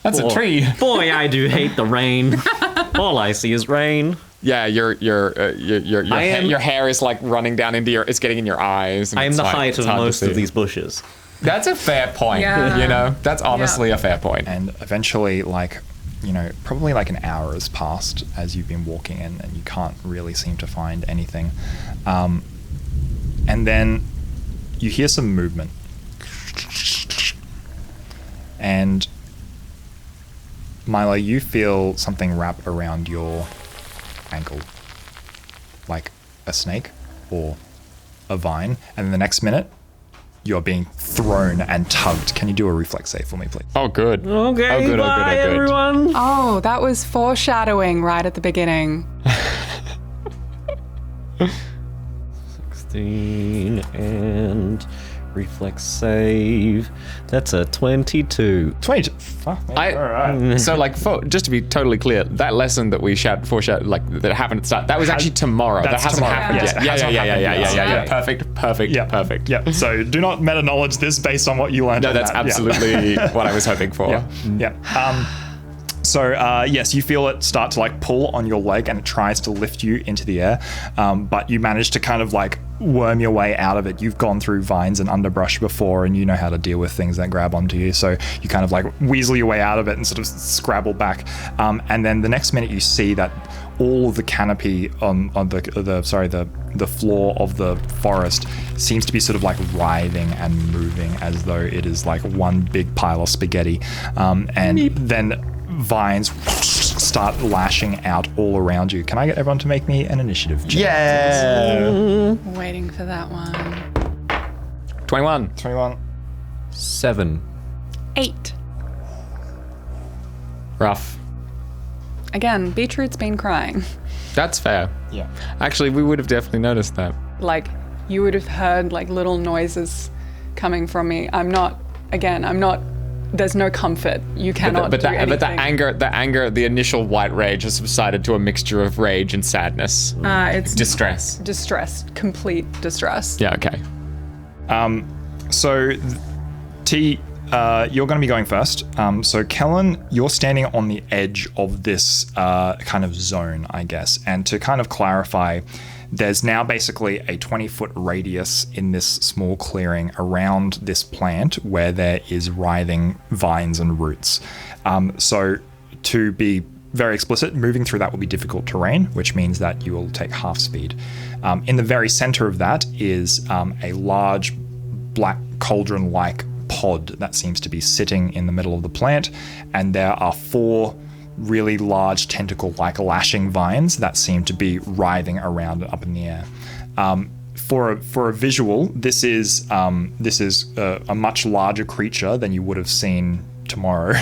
That's a tree. Boy, I do hate the rain. All I see is rain. Yeah, your hair is like running down into it's getting in your eyes. And I am it's the like, height it's of hard to most of see. these bushes. That's a fair point. Yeah. You know, that's honestly a fair point. And eventually, like, you know, probably like an hour has passed as you've been walking in, and you can't really seem to find anything. And then you hear some movement. And Milo, you feel something wrap around your ankle, like a snake or a vine, and then the next minute you're being thrown and tugged. Can you do a reflex save for me, please? Oh, good. Okay, Oh, good, oh, bye, good, oh, good. everyone. Oh, that was foreshadowing right at the beginning. 16 and reflex save. That's a 22. 22. Fuck, man. All right. So, like, just to be totally clear, that lesson that we foreshadowed, like, that happened at the start, that was actually tomorrow. That That's hasn't tomorrow. happened Yes, yet. it hasn't happened yet. Yeah. Perfect. Yeah. Perfect. Yeah. So do not meta knowledge this based on what you learned. No, on that's that. Yeah. absolutely what I was hoping for. Yeah. So yes, you feel it start to like pull on your leg and it tries to lift you into the air, but you manage to kind of like worm your way out of it. You've gone through vines and underbrush before and you know how to deal with things that grab onto you. So you kind of like weasel your way out of it and sort of scrabble back. And then the next minute you see that all of the canopy on the floor of the forest seems to be sort of like writhing and moving as though it is like one big pile of spaghetti. And then vines start lashing out all around you. Can I get everyone to make me an initiative check? Yeah. Waiting for that one. 21. 21. 7. 8. Rough. Again, Beetroot's been crying. That's fair. Yeah. Actually, we would have definitely noticed that. Like, you would have heard like little noises coming from me. I'm not, there's no comfort. You cannot do anything. But the anger, the initial white rage has subsided to a mixture of rage and sadness. It's Distress. distress, complete distress. Yeah, okay. So, T, you're going to be going first. So, Kellen, you're standing on the edge of this kind of zone, I guess. And to kind of clarify, there's now basically a 20-foot radius in this small clearing around this plant where there is writhing vines and roots. So, to be very explicit, moving through that will be difficult terrain, which means that you will take half speed. In the very center of that is a large black cauldron-like pod that seems to be sitting in the middle of the plant, and there are 4 really large tentacle-like lashing vines that seem to be writhing around up in the air. For a visual, this is a much larger creature than you would have seen tomorrow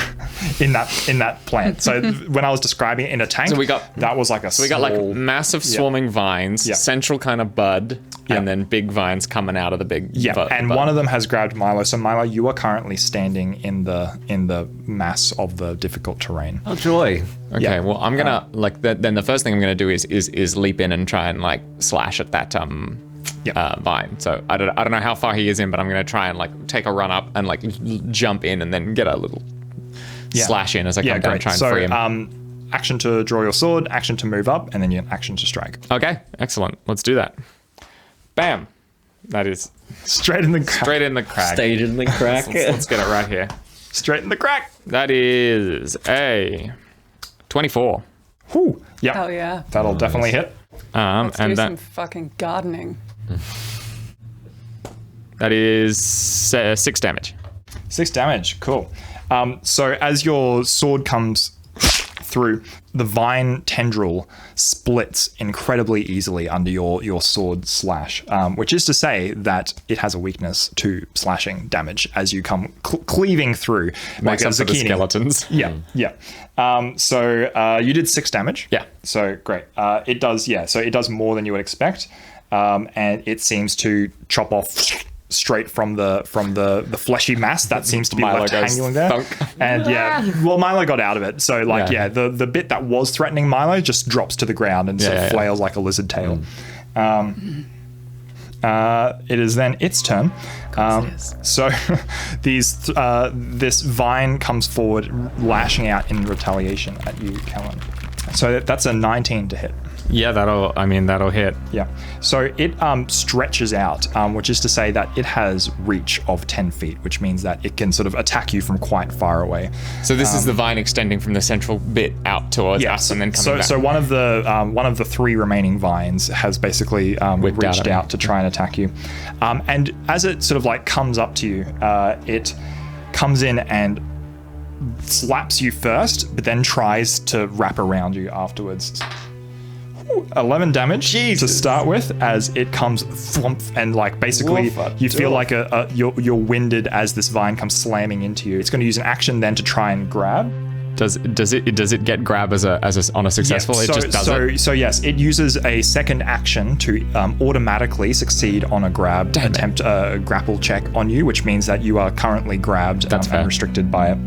in that plant. So when I was describing it in a tank, that was like a we got like massive swarming vines, central kind of bud, and then big vines coming out of the big bud. One of them has grabbed Milo. So Milo, you are currently standing in the mass of the difficult terrain. Oh joy. Okay, well I'm gonna then the first thing I'm gonna do is leap in and try and like slash at that vine. So I don't know how far he is in, but I'm gonna try and like take a run up and like jump in and then get a little slash in as I come down and try and free him. Action to draw your sword, action to move up, and then you action to strike. Okay, excellent. Let's do that. Bam. That is straight in the crack. Straight in the crack. Stayed in the crack. Let's get it right here. Straight in the crack. That is a 24. Whew. Yep. Hell yeah. That'll definitely hit. Let's do some fucking gardening. That is 6 damage. 6 damage. Cool. So as your sword comes through, the vine tendril splits incredibly easily under your sword slash, which is to say that it has a weakness to slashing damage as you come cleaving through. Makes up for the skeletons. Yeah. So you did 6 damage. Yeah. So great. It does. Yeah. So it does more than you would expect, and it seems to chop off straight from the fleshy mass that seems to be Milo left hanging there. Thunk. And well, Milo got out of it. So the bit that was threatening Milo just drops to the ground and sort of flails like a lizard tail. It is then its turn. So this vine comes forward, lashing out in retaliation at you, Kellen. So that's a 19 to hit. Yeah, that'll hit. Yeah. So it stretches out, which is to say that it has reach of 10 feet, which means that it can sort of attack you from quite far away. So this is the vine extending from the central bit out towards us and then coming back. So one of the 3 remaining vines has basically reached out to try and attack you. And as it sort of like comes up to you, it comes in and slaps you first, but then tries to wrap around you afterwards. 11 damage to start with as it comes thwomp, and like basically you feel like you're winded as this vine comes slamming into you. It's going to use an action then to try and grab. Does it get grab as a on a successful? Yeah, it just does it. So yes, it uses a second action to automatically succeed on a grab attempt, a grapple check on you, which means that you are currently grabbed and restricted by it.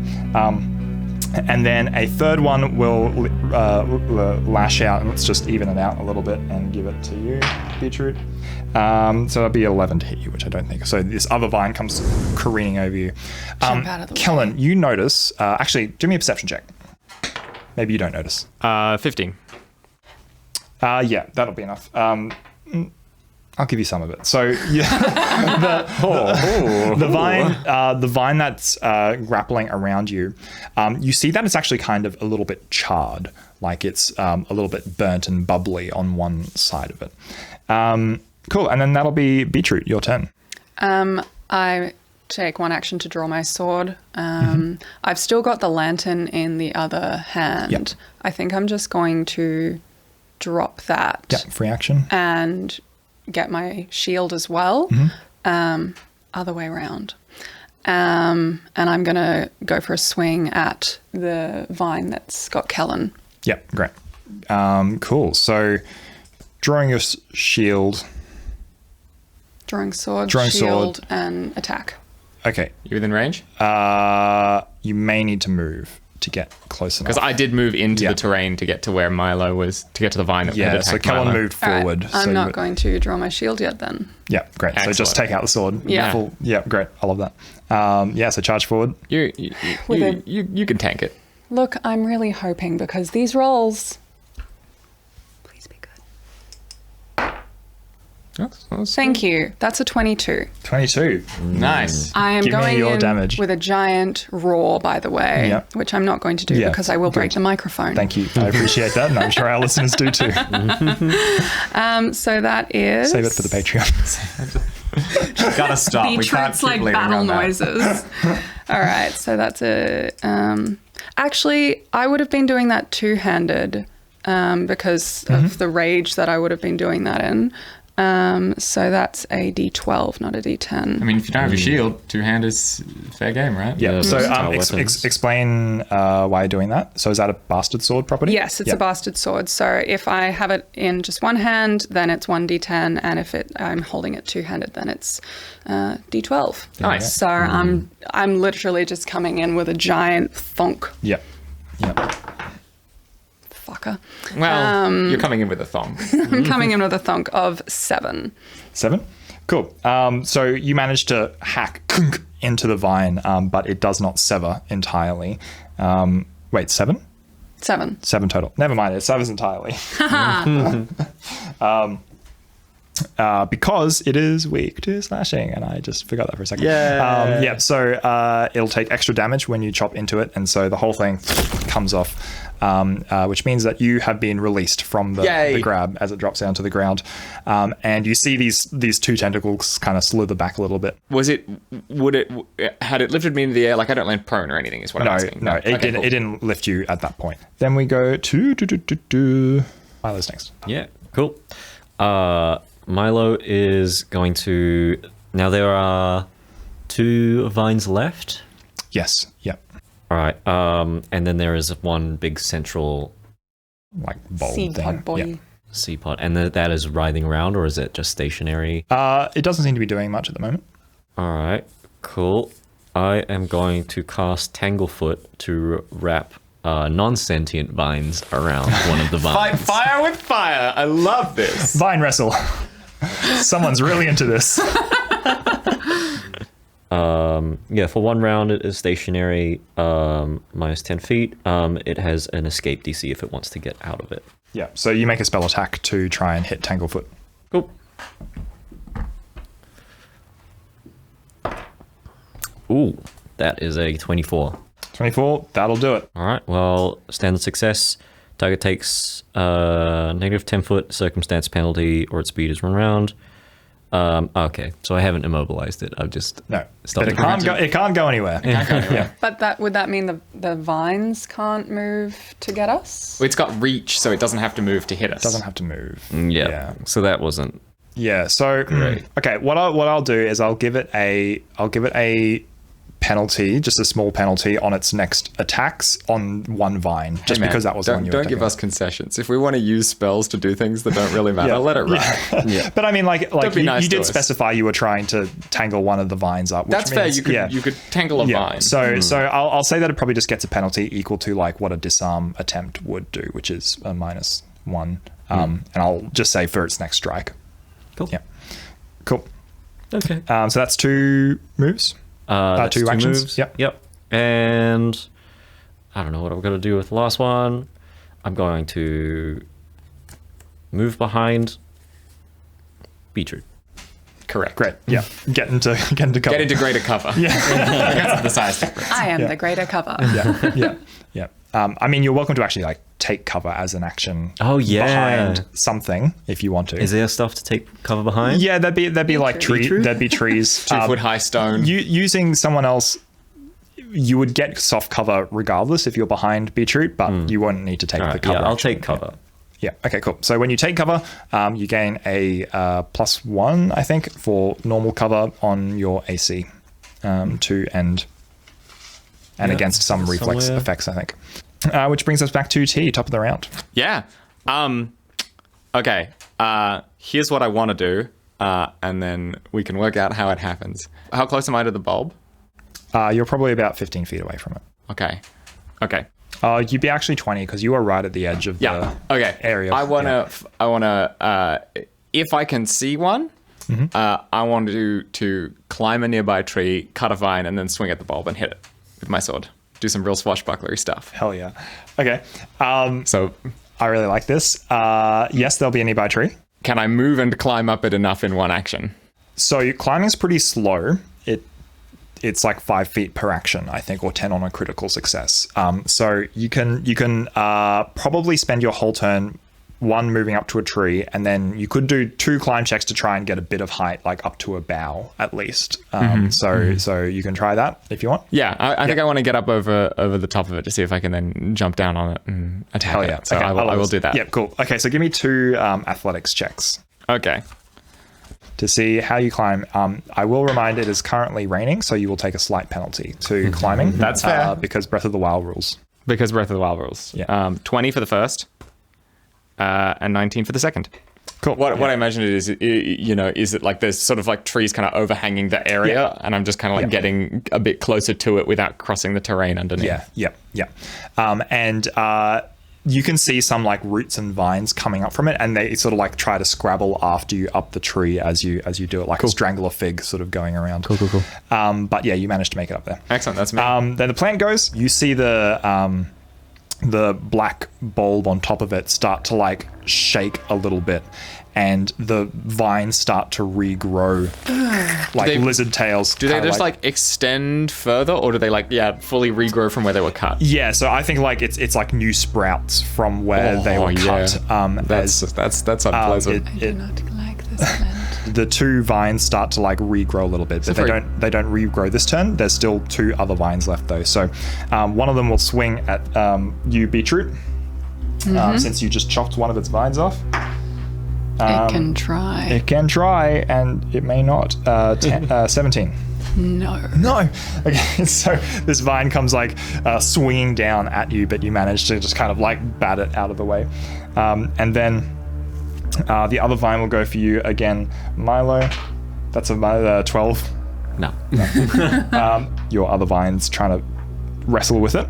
And then a third one will lash out, and let's just even it out a little bit and give it to you, Beetroot. So that'll be 11 to hit you, which I don't think. So this other vine comes careening over you. Jump out of the way. Kellen, you notice. Actually, do me a perception check. Maybe you don't notice. 15. Yeah, that'll be enough. I'll give you some of it. So yeah, the vine that's grappling around you, you see that it's actually kind of a little bit charred, like it's a little bit burnt and bubbly on one side of it. Cool, and then that'll be Beetroot, your turn. I take one action to draw my sword. I've still got the lantern in the other hand. Yep. I think I'm just going to drop that. Yeah, free action. And get my shield as well. Other way around. And I'm going to go for a swing at the vine that's got Kellen. Yep, great. Cool. So drawing your shield. Drawing sword, Drawing shield, sword. and attack. Okay. You within range? You may need to move to get close enough. Because I did move into the terrain to get to where Milo was, to get to the vine that had so attacked Kellen Milo. moved All right, forward. I'm not going to draw my shield yet then. Yeah, great. Excellent. So just take out the sword. Yeah. Yeah, great. I love that. So charge forward. You can tank it. Look, I'm really hoping because these rolls... Please be good. Thank you. That's a 22. 22. Nice. I am Give me going your in damage. with a giant roar, by the way, Yep. which I'm not going to do Yeah, because I will break good. the microphone. Thank you. I appreciate that, and I'm sure our listeners do too. So that is... Save it for the Patreon. Gotta stop. We can't Beetroot's keep like leaving battle on that. noises. All right, so that's a... actually, I would have been doing that two-handed because of the rage that I would have been doing that in. So that's a D12, not a D10. I mean, if you don't have your shield, two-hand is fair game, right? Yeah. So weapons. explain why you're doing that. So is that a bastard sword property? Yes, it's a bastard sword. So if I have it in just one hand, then it's 1d10, and if I'm holding it two-handed, then it's d12. Nice. So I'm literally just coming in with a giant thunk. Yep. Fucker. Well, you're coming in with a thong. I'm coming in with a thunk of 7. 7? Cool. So you manage to hack into the vine, but it does not sever entirely. Wait, 7? 7. 7 total. Never mind, it severs entirely. Because it is weak to slashing, and I just forgot that for a second. So it'll take extra damage when you chop into it, and so the whole thing comes off, which means that you have been released from the grab as it drops down to the ground, and you see these two tentacles kind of slither back a little bit. Had it lifted me into the air? Like, I don't land prone or anything is what I'm asking. No, it didn't. Cool. It didn't lift you at that point. Then we go to Milo's next. Yeah, cool. Milo is going to... Now there are 2 vines left. Yes. Yep. All right. And then there is one big central Like bowl Seed thing. pod boy. Yeah. sea pod. And that is writhing around, or is it just stationary? It doesn't seem to be doing much at the moment. All right, cool. I am going to cast Tanglefoot to wrap non-sentient vines around one of the Fight vines. fire with fire. I love this. Vine wrestle. Someone's really into this. Yeah, for 1 round it is stationary, minus 10 feet. It has an escape DC if it wants to get out of it. Yeah, so you make a spell attack to try and hit Tanglefoot. Cool. Ooh, that is a 24. 24, that'll do it. All right, well, standard success. Target takes negative 10 foot circumstance penalty, or its speed is 1 round. Okay, so I haven't immobilized it. I've just No, stopped but it can't go anywhere. Yeah. But would that mean the vines can't move to get us? It's got reach, so it doesn't have to move to hit us. Doesn't have to move. Yeah. So that wasn't. Yeah. So okay, what I'll do is I'll give it a penalty, just a small penalty on its next attacks on one vine, just because that was the one you were Don't give attacking. us concessions. If we want to use spells to do things that don't really matter, let it ride. Yeah. But I mean, like be nice you to did us. specify you were trying to tangle one of the vines up. Which That's fair. means, You could tangle a vine. So I'll say that it probably just gets a penalty equal to like what a disarm attempt would do, which is a -1. And I'll just say for its next strike. Cool. Yeah. Cool. Okay. So that's 2 moves. That's 2 actions. moves. Yep. And I don't know what I'm going to do with the last one. I'm going to move behind Beetroot. Correct. Great. Yeah. Get into cover. Get into greater cover. Yeah. Because of the size difference. I am the greater cover. Yeah. I mean, you're welcome to actually like take cover as an action. Oh, yeah. Behind something if you want to. Is there stuff to take cover behind? Yeah, there'd be like there'd be trees. 2 foot high stone. Using someone else, you would get soft cover regardless if you're behind Beetroot, but you won't need to take the cover. Yeah, I'll action. take cover. Yeah. Okay. Cool. So when you take cover, you gain a +1, I think, for normal cover on your AC, to end, and against some reflex somewhere. effects, I think. Which brings us back to T, top of the round. Yeah. Okay. Here's what I want to do, and then we can work out how it happens. How close am I to the bulb? You're probably about 15 feet away from it. Okay. You'd be actually 20 because you are right at the edge of Yeah. the Okay. area. I wanna. If I can see one, I want to climb a nearby tree, cut a vine, and then swing at the bulb and hit it with my sword. Do some real swashbucklery stuff. Hell yeah. Okay. So, I really like this. Yes, there'll be a nearby tree. can I move and climb up it enough in one action? So climbing's pretty slow. It's like 5 feet per action, I think, or 10 on a critical success. So you can probably spend your whole turn, 1 moving up to a tree, and then you could do 2 climb checks to try and get a bit of height, like up to a bough at least. So you can try that if you want. Yeah, I think I want to get up over the top of it to see if I can then jump down on it and attack Hell it. yeah. So Okay, I will do that. Yeah, cool. Okay, so give me 2 athletics checks Okay. to see how you climb. I will remind it is currently raining, so you will take a slight penalty to climbing. That's fair. Because Breath of the Wild rules. Because Breath of the Wild rules. Yeah. 20 for the first, and 19 for the second. Cool. What I imagine it is, is it like there's sort of like trees kind of overhanging the area, and I'm just kind of like getting a bit closer to it without crossing the terrain underneath. Yeah. And you can see some like roots and vines coming up from it, and they sort of like try to scrabble after you up the tree as you do it, like a strangler fig sort of going around. Cool. But yeah, you managed to make it up there. Excellent. That's me. Then the plant goes. You see the black bulb on top of it start to like shake a little bit, and the vines start to regrow like lizard tails. Do they just like extend further, or do they like fully regrow from where they were cut? Yeah, so I think like it's like new sprouts from where they were cut. That's unpleasant. I do not like this plant. The 2 vines start to like regrow a little bit, but they don't regrow this turn. There's still 2 other vines left though. So one of them will swing at you, Beetroot, since you just chopped one of its vines off. It can try. It can try, and it may not. 17. No. Okay, so this vine comes like swinging down at you, but you manage to just kind of like bat it out of the way. And then the other vine will go for you again, Milo. That's a 12. No. Your other vine's trying to wrestle with it.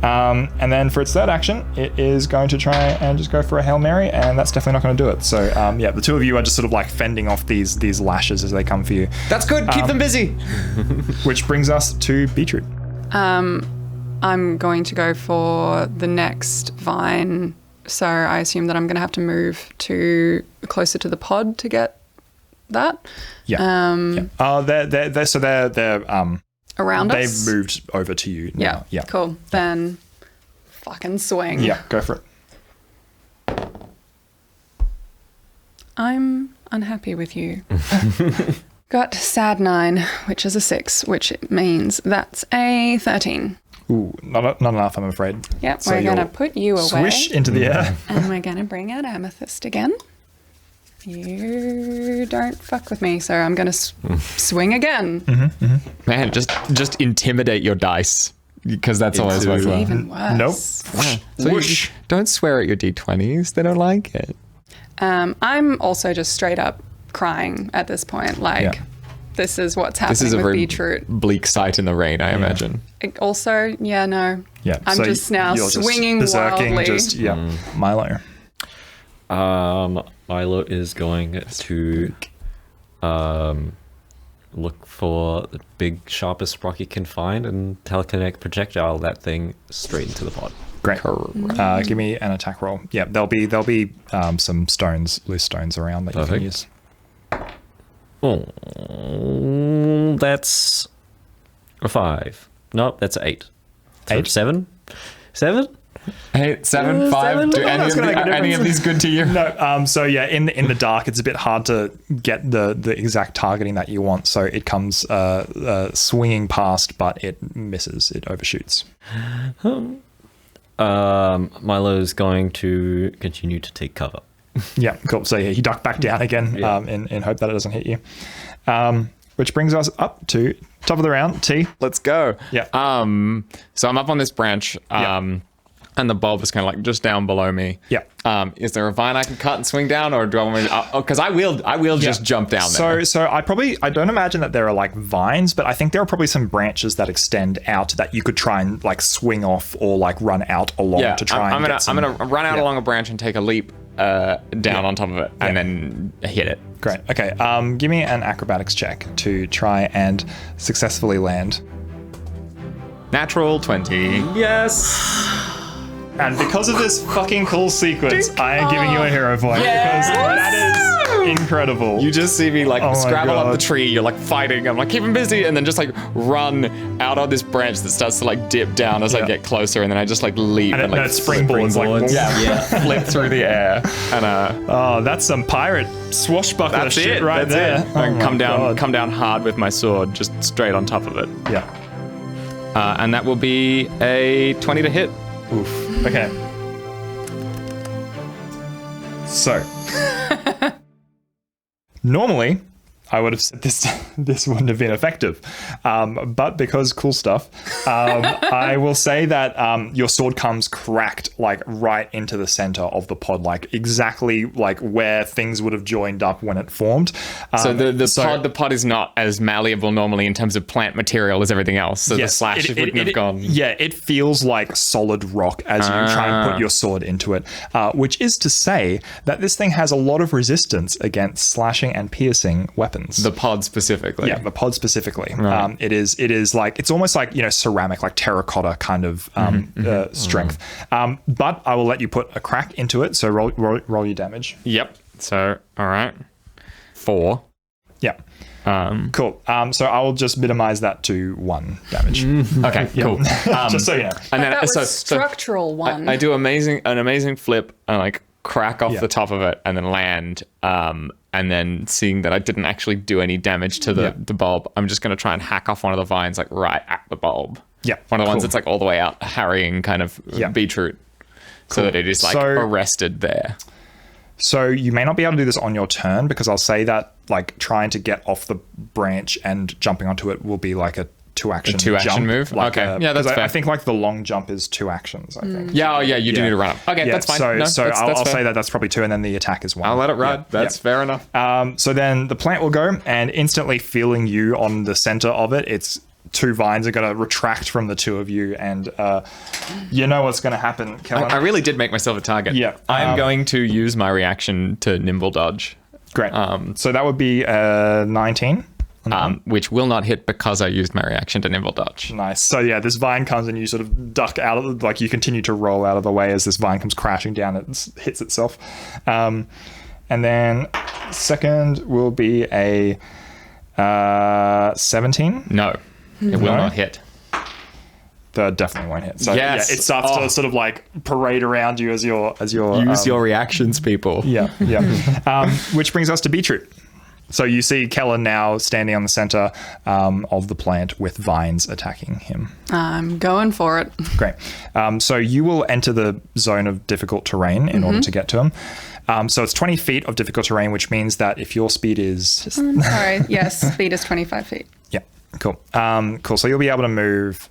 And then for its third action, it is going to try and just go for a Hail Mary, and that's definitely not going to do it. So the 2 of you are just sort of like fending off these lashes as they come for you. That's good. Keep them busy. Which brings us to Beetroot. I'm going to go for the next vine. So I assume that I'm going to have to move to closer to the pod to get that. They're Around they've us. moved over to you now. Yeah. Cool. Then fucking swing. Yeah, go for it. I'm unhappy with you. Got sad 9, which is a 6, which means that's a 13. Ooh, not enough, I'm afraid. Yep, So we're going to you'll put you away. Swish into the air. And we're going to bring out Amethyst again. You don't fuck with me, so I'm going to swing again. Man, just intimidate your dice, because that's always works well. Even worse. Nope. Yeah. So you don't swear at your d20s. They don't like it. I'm also just straight up crying at this point. Like, this is what's happening This is a with very Beetroot. bleak sight in the rain, I imagine. Also, no. Yeah. I'm so just now you're just swinging berserking, wildly. Milo. Milo is going to look for the big, sharpest rock he can find and telekinetic projectile that thing straight into the pod. Great. Give me an attack roll. Yeah, there'll be some loose stones around that you can use. Oh, that's a 5. Nope, that's an 8. So 8? 7? 7? 8, 7, 5. Do any of these good to you? No. So yeah, in the dark, it's a bit hard to get the exact targeting that you want. So it comes swinging past, but it misses. It overshoots. Milo's going to continue to take cover. Yeah, cool. So yeah, you duck back down again in hope that it doesn't hit you. Which brings us up to top of the round. T. Let's go. Yeah. So I'm up on this branch. And the bulb is kind of like just down below me. Yeah. Is there a vine I can cut and swing down, or do I want to? Because I will just jump down there. So I don't imagine that there are like vines, but I think there are probably some branches that extend out that you could try and like swing off or like run out along to try I'm gonna run out yeah. along a branch and take a leap down on top of it and then hit it. Great. Okay. Give me an acrobatics check to try and successfully land. Natural 20. Yes! And because of this fucking cool sequence, I am giving you a hero point because that is incredible. You just see me like Oh my scrabble up God. the tree. You're like fighting. I'm like keep him busy, and then just like run out on this branch that starts to like dip down as I get closer, and then I just like leap and like it springboards like flip through the air, and oh, that's some pirate swashbuckler that's shit it right that's there. it. I Oh my come God. down hard with my sword, just straight on top of it. Yeah. And that will be a 20 to hit. Oof. Okay. So, normally, I would have said this wouldn't have been effective, but because cool stuff, I will say that your sword comes cracked like right into the center of the pod, like exactly like where things would have joined up when it formed. So the pod is not as malleable normally in terms of plant material as everything else. So the slash wouldn't have gone. Yeah, it feels like solid rock as you try and put your sword into it, which is to say that this thing has a lot of resistance against slashing and piercing weapons. The pod specifically. Yeah, the pod specifically. Right. It is like, it's almost like, ceramic, like terracotta kind of strength. But I will let you put a crack into it. So roll your damage. Yep. So, all right. 4. Yeah. Cool. So I will just minimize that to 1 damage. Okay, cool. Just so you know. And then That was structural one. I do an amazing flip and like crack off the top of it and then land. And then seeing that I didn't actually do any damage to the bulb, I'm just going to try and hack off one of the vines like right at the bulb. Yeah. One of the ones that's like all the way out, harrying kind of Beetroot. So that it is like arrested there. So you may not be able to do this on your turn because I'll say that like trying to get off the branch and jumping onto it will be like a 2-action two-action move? Like okay. Yeah, that's fair. I think like the long jump is 2 actions, I think. Yeah, you do need to run up. Okay, that's fine. So I'll fair. say that that's probably 2 and then the attack is 1. I'll let it ride. That's fair enough. So then the plant will go and instantly feeling you on the center of it, it's 2 vines are going to retract from the 2 of you and you know what's going to happen, Kellen. I really did make myself a target. Yeah. I am going to use my reaction to nimble dodge. Great. So that would be 19. Which will not hit because I used my reaction to nimble dodge. Nice. So yeah, this vine comes and you sort of duck out of like you continue to roll out of the way as this vine comes crashing down. It hits itself. And then second will be a 17. No, it will not hit. That definitely won't hit. So Yes. yeah, it starts to sort of like parade around you as your Use your reactions, people. yeah. Which brings us to Beetroot. So you see Kellen now standing on the center of the plant with vines attacking him. I'm going for it. Great. So you will enter the zone of difficult terrain in order to get to him. So it's 20 feet of difficult terrain, which means that if your speed is... Sorry. Yes, speed is 25 feet. Yeah, cool. Cool. So you'll be able to move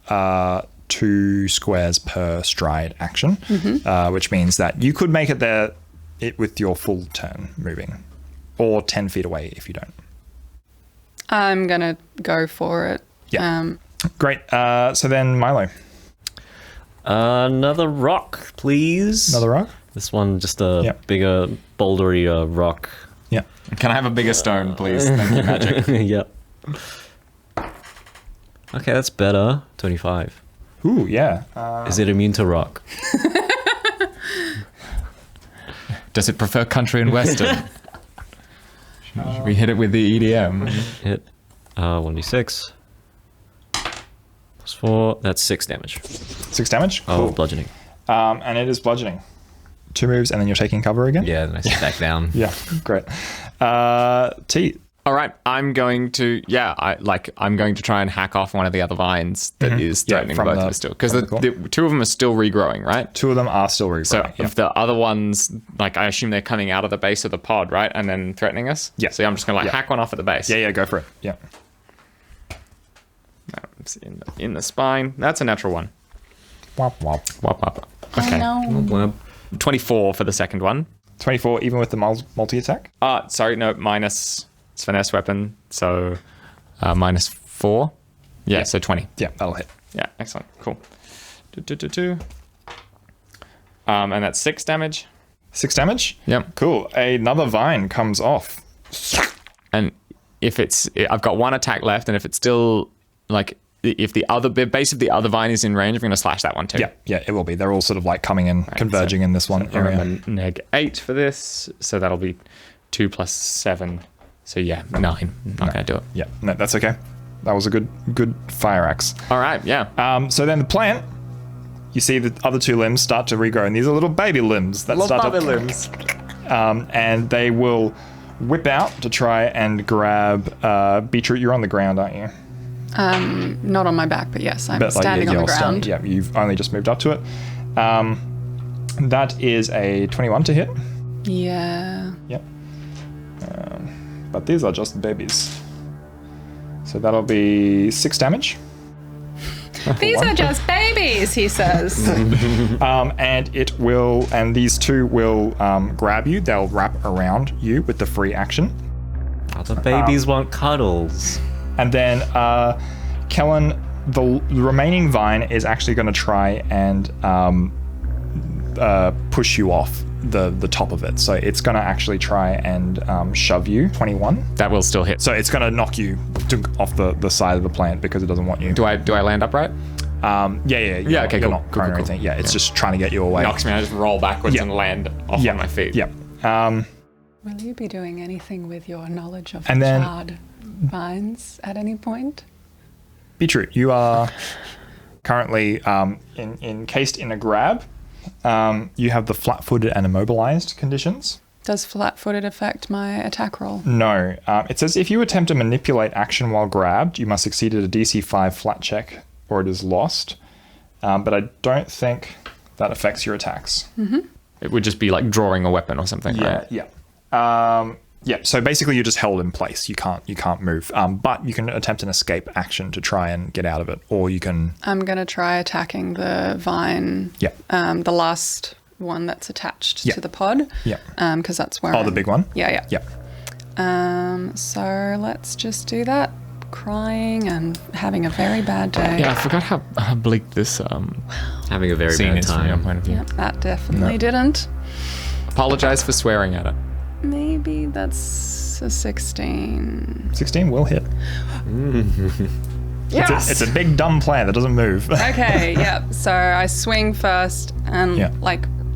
2 squares per stride action, which means that you could make it there with your full turn moving, or 10 feet away if you don't. I'm going to go for it. Yeah. Great. So then Milo. Another rock, please. Another rock? This one, just a bigger, bouldery rock. Yeah. Can I have a bigger stone, please? Thank you, Magic. Yep. Okay, that's better. 25. Ooh, yeah. Is it immune to rock? Does it prefer country and western? Should we hit it with the EDM? Hit 1d6. Plus 4. That's 6 damage. 6 damage? Oh, Cool. bludgeoning. And it is bludgeoning. 2 moves and then you're taking cover again? Yeah, then I sit back down. Yeah, great. T. All right, I'm going to try and hack off one of the other vines that is threatening both of us still, because the 2 of them are still regrowing, right? 2 of them are still regrowing. So if the other ones, like, I assume they're coming out of the base of the pod, right, and then threatening us. Yeah. So I'm just gonna hack one off at the base. Yeah, go for it. Yeah. It's in the spine. That's a natural 1. Wop wop. Wop wop. Okay. Webb. 24 for the second one. 24 even with the multi attack. Sorry, no, minus. It's finesse weapon, so minus 4. Yeah, so 20. Yeah, that'll hit. Yeah, excellent. Cool. And that's 6 damage. 6 damage. Yep. Cool. Another vine comes off. And if I've got 1 attack left, and if it's still like, if the base of the other vine is in range, I'm going to slash that one too. Yeah, it will be. They're all sort of like coming in, converging in this one area. Remember, neg 8 for this, so that'll be 2 plus 7. So yeah, 9. Not going to do it. Yeah, no, that's okay. That was a good fire axe. All right, yeah. So then the plant, you see the other 2 limbs start to regrow, and these are little baby limbs that start to limbs. And they will whip out to try and grab Beetroot. You're on the ground, aren't you? Not on my back, but yes, I'm standing on the ground. Yeah, you've only just moved up to it. That is a 21 to hit. Yeah. Yep. But these are just babies. So that'll be 6 damage. These are just babies, he says. And these 2 will grab you. They'll wrap around you with the free action. The babies want cuddles. And then Kellen, the remaining vine is actually going to try and push you off the top of it. So it's going to actually try and shove you. 21. That will still hit. So it's going to knock you off the side of the plant because it doesn't want you. Do I land upright? Yeah. Okay, You're cool. not prone or anything. Yeah, it's just trying to get you away. Knocks me. I just roll backwards and land off on my feet. Yeah. Will you be doing anything with your knowledge of And then- charred vines at any point? Beetroot, you are currently encased in a grab. You have the flat-footed and immobilized conditions. Does flat-footed affect my attack roll? No. It says if you attempt to manipulate action while grabbed, you must succeed at a DC 5 flat check or it is lost. But I don't think that affects your attacks. Mm-hmm. It would just be like drawing a weapon or something, right? Yeah. So basically, you're just held in place. You can't move. But you can attempt an escape action to try and get out of it, or you can. I'm gonna try attacking the vine. Yeah. The last one that's attached to the pod. Yeah. Because that's where. The big one. Yeah. Yeah. So let's just do that. Crying and having a very bad day. Yeah, I forgot how bleak this Having a very scene bad is from your time. point of view. Yep, that definitely didn't. Apologize for swearing at it. Maybe that's a 16. 16 will hit. Yes! It's a big dumb plan that doesn't move. Okay, yep. So I swing first and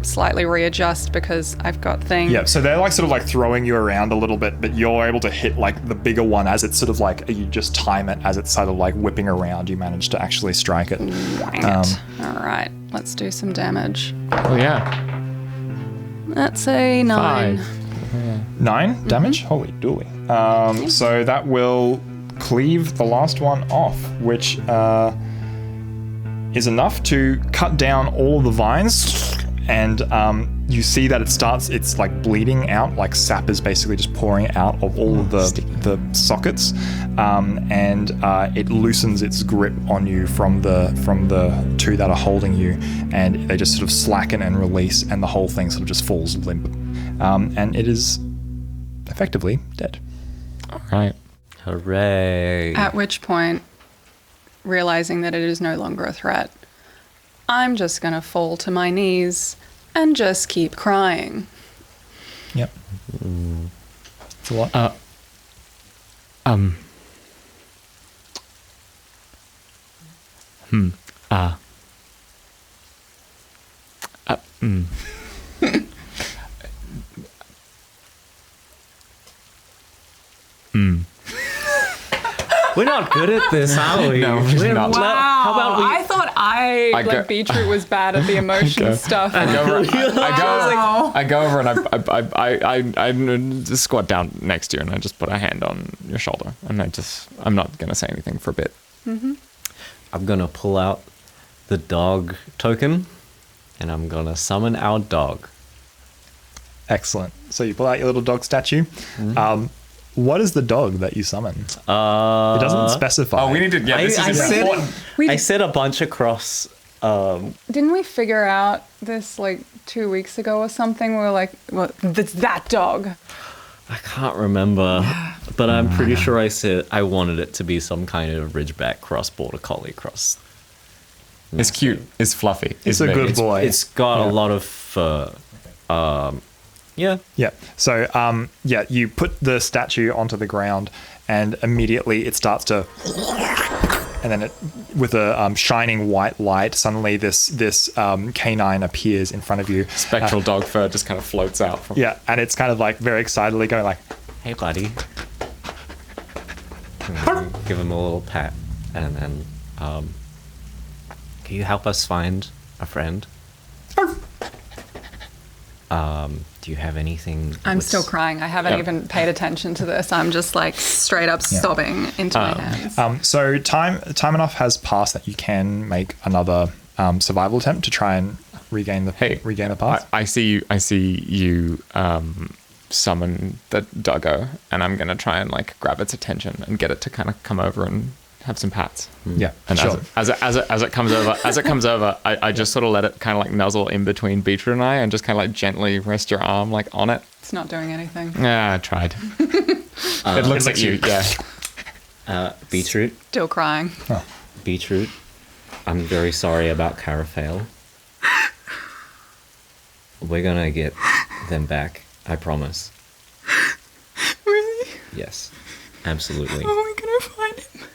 slightly readjust because I've got things. Yeah, so they're like sort of like throwing you around a little bit, but you're able to hit like the bigger one as it's sort of like, you just time it as it's sort of like whipping around. You manage to actually strike it. Dang it. All right, let's do some damage. Oh yeah. That's a 9. 9 damage? Holy dooly. So that will cleave the last one off, which is enough to cut down all of the vines, and you see that it's like bleeding out, like sap is basically just pouring out of all of the sockets, and it loosens its grip on you from the two that are holding you, and they just sort of slacken and release, and the whole thing sort of just falls limp, and it is effectively dead. All right. Hooray. At which point, realizing that it is no longer a threat, I'm just going to fall to my knees and just keep crying. Yep. It's a lot. We're not good at this, are we? No, we're not. How about we... I thought Beetroot was bad at the emotion stuff. I go over and I just squat down next to you and I just put a hand on your shoulder and I'm not gonna say anything for a bit. Mm-hmm. I'm gonna pull out the dog token and I'm gonna summon our dog. Excellent. So you pull out your little dog statue. What is the dog that you summon? It doesn't specify. Oh, we need to. Yeah, this is important. I said a bunch across. Didn't we figure out this like 2 weeks ago or something? We were like, well, that's that dog. I can't remember, but I'm pretty sure I said I wanted it to be some kind of Ridgeback cross border collie cross. It's cute. It's fluffy. It's a big. good boy. It's got a lot of fur. Yeah. Yeah. So, you put the statue onto the ground, and immediately it starts to, and then with a shining white light, suddenly this canine appears in front of you. Spectral dog fur just kind of floats out. Yeah, and it's kind of like very excitedly going like, "Hey, buddy." Give him a little pat, and then, can you help us find a friend? Do you have anything? I'm still crying. I haven't even paid attention to this. I'm just like straight up sobbing into my hands. So time enough has passed that you can make another survival attempt to try and regain the path. I see you summon the doggo, and I'm gonna try and like grab its attention and get it to kind of come over and have some pats. Yeah, and sure. as it comes over, I just sort of let it kind of like nuzzle in between Beetroot and I, and just kind of like gently rest your arm like on it. It's not doing anything. Yeah, I tried. It looks at you. Yeah. Beetroot. Still crying. Oh. Beetroot. I'm very sorry about Carafail. We're gonna get them back. I promise. Really? Yes. Absolutely. How are we gonna find him?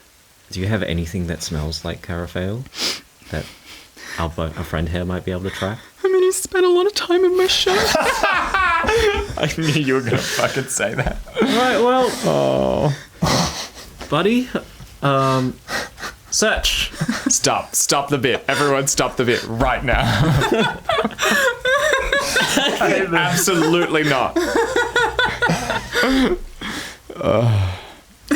Do you have anything that smells like Carafail that a friend here might be able to try? I mean, he spent a lot of time in my shirt. I knew you were gonna fucking say that. Right, well, buddy, search. Stop the bit. Everyone stop the bit right now. Absolutely not.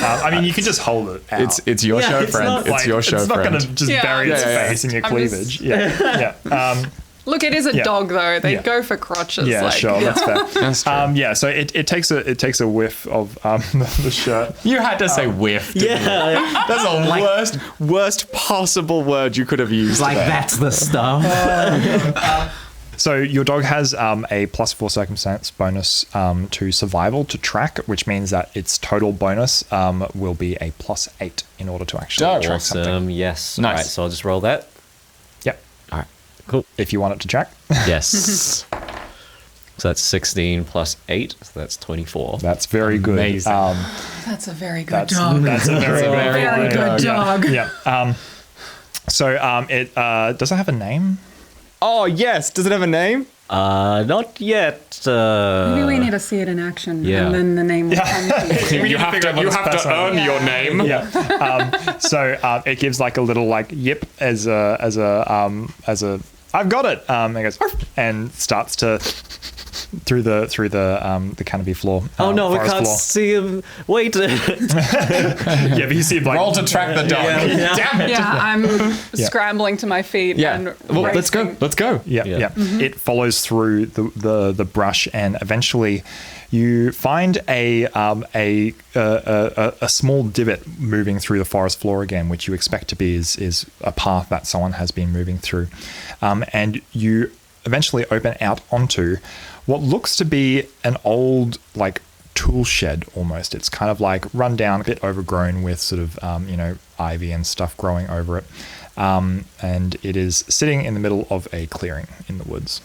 I mean, you can just hold it out. It's your show, friend. It's your show, friend. It's not friend. going to just bury its face in your cleavage. Yeah. Look, it is a dog though. They go for crotches. Yeah, like, sure, that's fair. That's true. So it takes a whiff of the shirt. You had to say whiff. Didn't you? That's the worst possible word you could have used. Like there. that's the stuff. So your dog has a +4 circumstance bonus to survival to track, which means that its total bonus will be a +8 in order to actually track something. Yes. Nice. All right, so I'll just roll that. Yep. All right. Cool. If you want it to track. Yes. So that's 16 plus 8, so that's 24. That's very good. Amazing. That's a very good dog. That's a very good dog. Yeah. So it does it have a name? Oh, yes. Does it have a name? Not yet. Maybe we need to see it in action, and then the name will come to you. You have to earn your name. Yeah. So it gives like a little like yip as a I've got it. It goes "Arf," and starts to through the canopy floor. Oh no, we forest can't floor. see him. Wait. Yeah, but you see like Roll to track the dog. Damn it. Yeah, I'm scrambling to my feet and Well, let's go. racing. Let's go. Yeah. It follows through the brush, and eventually you find a small divot moving through the forest floor again, which you expect to be is a path that someone has been moving through, and you eventually open out onto what looks to be an old like tool shed almost. It's kind of like run down, a bit overgrown with sort of ivy and stuff growing over it. And it is sitting in the middle of a clearing in the woods.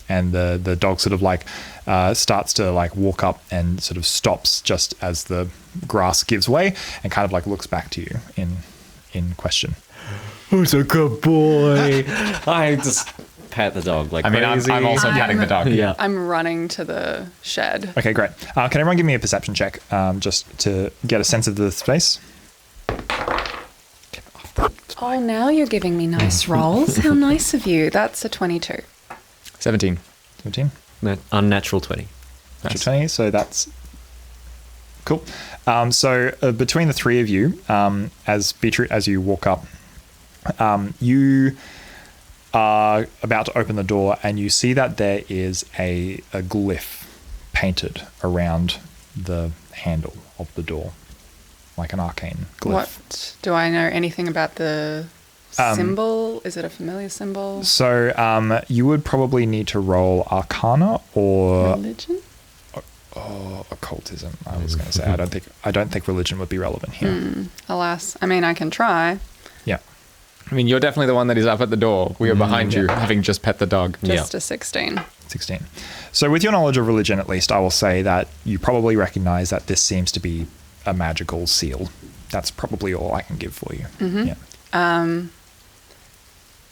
And the dog sort of like starts to like walk up and sort of stops just as the grass gives way and kind of like looks back to you in question. Who's a good boy? I just pat the dog like crazy. I'm also patting the dog. Yeah. I'm running to the shed. Okay, great. Can everyone give me a perception check just to get a sense of the space? Oh, now you're giving me nice rolls. How nice of you. That's a 22. 17. 17? Unnatural 20. Natural 20, so that's cool. So between the three of you, as Beetroot, as you walk up, you are about to open the door and you see that there is a glyph painted around the handle of the door, like an arcane glyph. What? Do I know anything about the symbol? Is it a familiar symbol? So you would probably need to roll Arcana or Religion? occultism. I was going to say I don't think religion would be relevant here. Alas. I mean, I can try. Yeah. I mean, you're definitely the one that is up at the door. We are behind you, having just pet the dog. Just a 16. 16. So with your knowledge of religion, at least, I will say that you probably recognize that this seems to be a magical seal. That's probably all I can give for you. Yeah.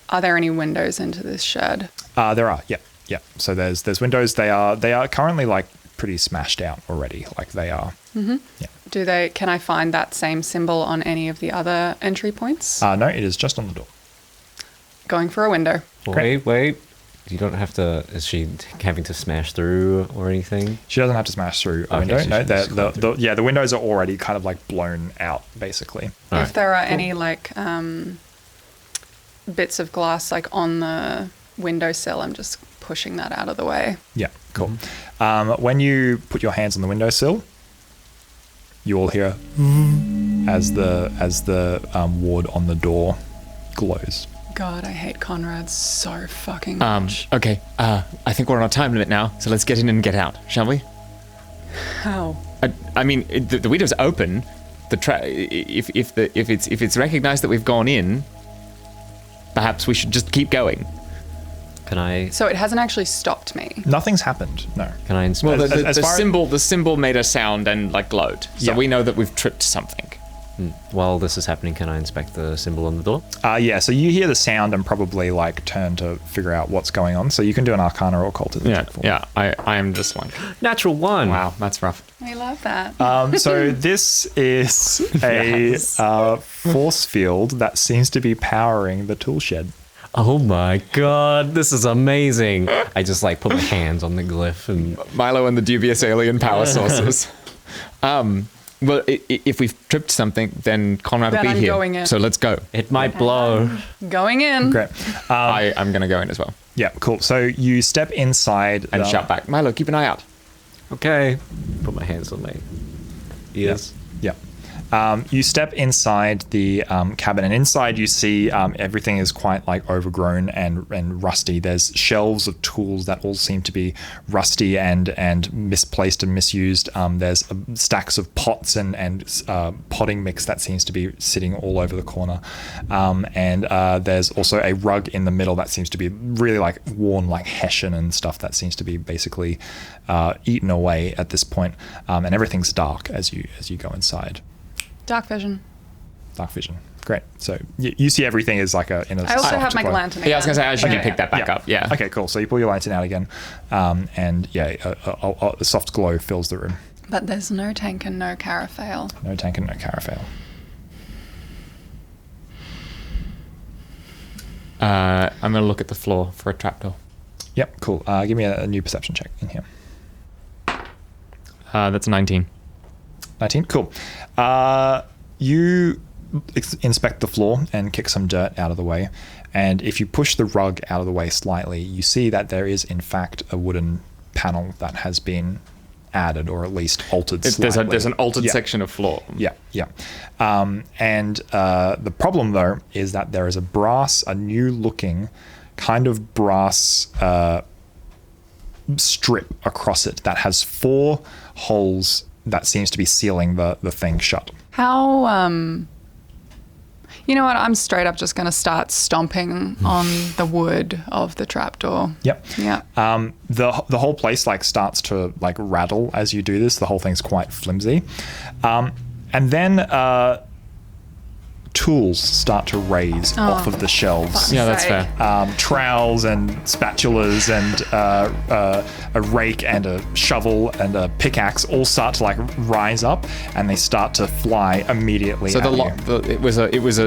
Are there any windows into this shed? There are. Yeah. Yeah. So there's windows. They are currently like pretty smashed out already. Like they are. Mm-hmm. Yeah. Can I find that same symbol on any of the other entry points? No, it is just on the door. Going for a window. Wait. You don't have to. Is she having to smash through or anything? She doesn't have to smash through a window. So No, she can just go through. the windows are already kind of like blown out, basically. If there are any like bits of glass like on the windowsill, I'm just pushing that out of the way. Yeah, cool. When you put your hands on the windowsill, you all hear as the ward on the door glows. God, I hate Conrad so fucking much. Okay. I think we're on a time limit now, so let's get in and get out, shall we? How? I mean, the window's open. If it's recognized that we've gone in, perhaps we should just keep going. Can I? So it hasn't actually stopped me. Nothing's happened. No. Can I inspect? Well, As far as- the symbol made a sound and like glowed, so Yeah. we know that we've tripped something. While this is happening, can I inspect the symbol on the door? Yeah. So you hear the sound and probably like turn to figure out what's going on. So you can do an Arcana or occultism check for me. Yeah. I am just like, Natural 1. wow, that's rough. I love that. So this is a force field that seems to be powering the tool shed. Oh my god, this is amazing. I just like put my hands on the glyph and Milo and the dubious alien power sources. Well, if we've tripped something, then Conrad Then will be I'm here. going in. So let's go. it might blow. Going in. Great. I'm going to go in as well Yeah, cool. So you step inside and shout back, Milo, keep an eye out. Okay. Put my hands on my ears. Yeah. You step inside the cabin, and inside you see everything is quite like overgrown and rusty. There's shelves of tools that all seem to be rusty and misplaced and misused. There's stacks of pots and potting mix that seems to be sitting all over the corner. And there's also a rug in the middle that seems to be really like worn like hessian and stuff that seems to be basically eaten away at this point. And everything's dark as you go inside. Dark vision. Dark vision. great. So you see everything is like in a I also soft have my glow. lantern. Yeah, I was going to say, I should Okay. pick that back up. Yeah. Okay, cool. So you pull your lantern out again, and a soft glow fills the room. But there's no tank and no carafail. No tank and no carafail. I'm going to look at the floor for a trapdoor. Yep, cool. Give me a new perception check in here. That's 19. 19, cool. You inspect the floor and kick some dirt out of the way. And if you push the rug out of the way slightly, you see that there is, in fact, a wooden panel that has been added or at least altered slightly. There's an altered section of floor. Yeah. And the problem, though, is that there is a new-looking kind of brass strip across it that has 4 holes that seems to be sealing the thing shut. How, you know what? I'm straight up just going to start stomping on the wood of the trapdoor. Yep. Yeah. The whole place starts to rattle as you do this. The whole thing's quite flimsy. And then tools start to raise off of the shelves. Yeah, that's fair. Trowels and spatulas and a rake and a shovel and a pickaxe all start to rise up, and they start to fly immediately. So at the you. lock,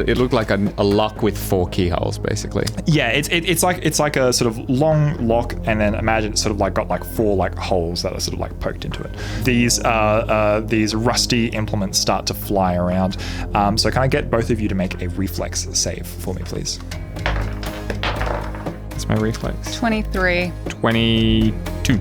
it looked like a lock with 4 keyholes, basically. Yeah, it's like a sort of long lock, and then imagine it's sort of got 4 holes that are sort of poked into it. These rusty implements start to fly around. So can I get both of you to make a reflex save for me, please? That's my reflex. 23. 22.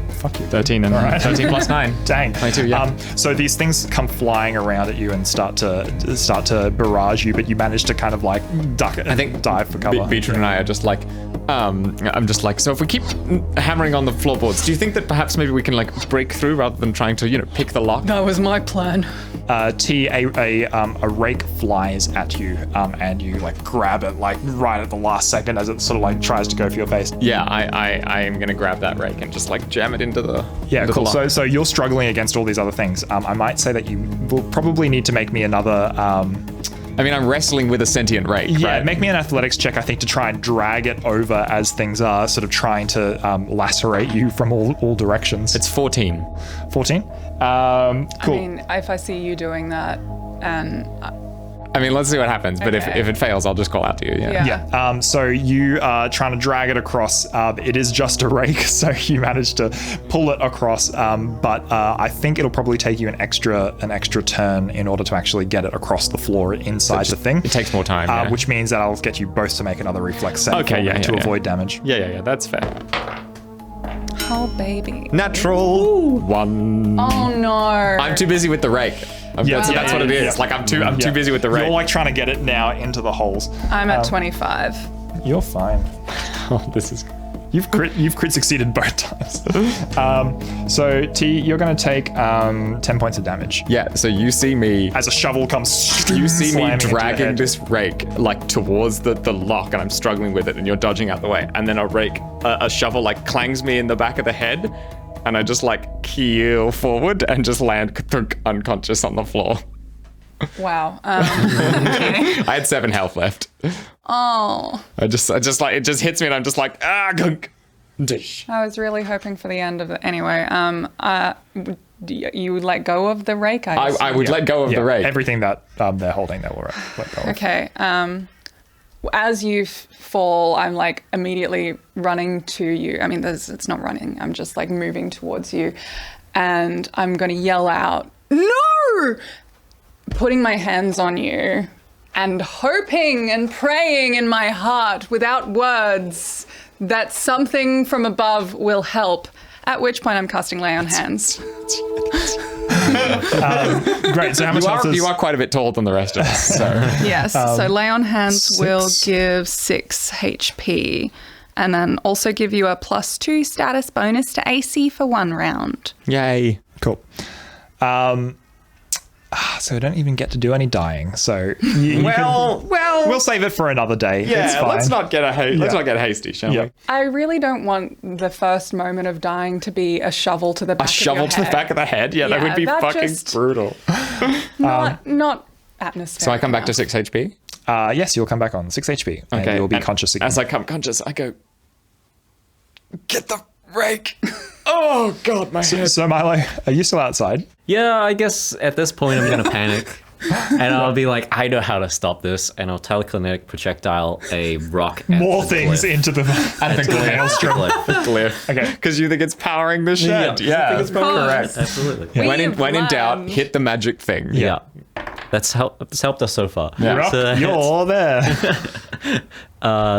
Fuck you. 13 and 13 plus 9. Dang. 22, yeah. So these things come flying around at you and start to barrage you, but you manage to kind of duck it. I think dive for cover. Beatrice and I are just I'm just so if we keep hammering on the floorboards, do you think that perhaps maybe we can break through rather than trying to, pick the lock? That was my plan. T, a rake flies at you, and you grab it right at the last second as it sort of tries to go for your face. Yeah, I am gonna grab that rake and just jam it into the into Cool. the lock. So you're struggling against all these other things. I might say that you will probably need to make me another. I'm wrestling with a sentient rake. Yeah, right? make me an athletics check, I think, to try and drag it over as things are sort of trying to lacerate you from all directions. It's 14. 14. Cool. I mean, if I see you doing that, and let's see what happens. But if it fails, I'll just call out to you. Yeah. Yeah. So you are trying to drag it across. It is just a rake, so you manage to pull it across. But I think it'll probably take you an extra turn in order to actually get it across the floor inside the thing. It takes more time. Yeah. Which means that I'll get you both to make another reflex save to avoid damage. Yeah. That's fair. oh baby. Natural 1. Oh no. I'm too busy with the rake. That's what it is. I'm too busy with the rake. You're trying to get it now into the holes. I'm at 25. You're fine. Oh, this is. You've crit succeeded both times. So T, you're going to take 10 points of damage. Yeah. So you see me As a shovel comes. You see me slamming into your dragging head. this rake towards the lock, and I'm struggling with it, and you're dodging out the way. And then a shovel clangs me in the back of the head, and I just keel forward and just land unconscious on the floor. Wow. I had 7 health left. Oh. I just it just hits me, and I'm just gunk. Dish. I was really hoping for the end of it. Anyway, you would let go of the rake, I would let go of the rake. Everything that they're holding, they will let go of. Okay. As you fall, I'm immediately running to you. I mean, it's not running. I'm just moving towards you, and I'm going to yell out, "No!" Putting my hands on you and hoping and praying in my heart without words that something from above will help. At which point I'm casting Lay on Hands. Great. So how much health is... You are quite a bit taller than the rest of us. So. Yes. So Lay on Hands 6. will give 6 HP and then also give you a +2 status bonus to AC for 1 round. Yay. Cool. So I don't even get to do any dying. So we'll save it for another day. It's fine. let's not get hasty, shall we? I really don't want the first moment of dying to be a shovel to the back A shovel of to your the head. back of the head? Yeah, that Yeah, would be that fucking just- brutal. Not atmosphere. So I come back to 6 HP? Yes, you'll come back on 6 HP. And Okay. you'll be and conscious again. As I come conscious, I go, get the rake. Oh, God, my head. So Milo, are you still outside? Yeah, I guess at this point I'm gonna panic. And I'll be like, I know how to stop this, and I'll telekinetic projectile a rock at More the things glyph. into the maelstrom. Glyph. Okay. Because you think it's powering the shed. Yeah, course. correct. Absolutely. When in We've doubt, learned. hit the magic thing. Yeah. That's helped us so far. Yeah. Rock, So, you're there.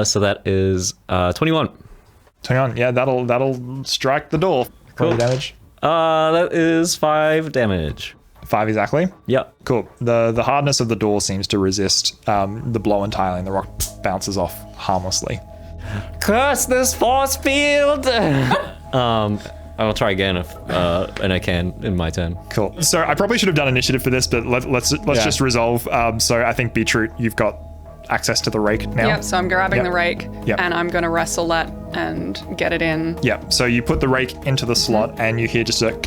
so that is 21. 21. Yeah, that'll strike the door. Cool. Roll damage. That is 5 damage. 5 exactly. Yep. Cool. The hardness of the door seems to resist the blow and tiling. The rock bounces off harmlessly. Curse this force field! I'll try again if and I can in my turn. Cool. So I probably should have done initiative for this, but let's just resolve. So I think Beetroot, you've got access to the rake now. Yep, so I'm grabbing Yep. the rake Yep. and I'm going to wrestle that and get it in. Yeah. So you put the rake into the slot, and you hear just a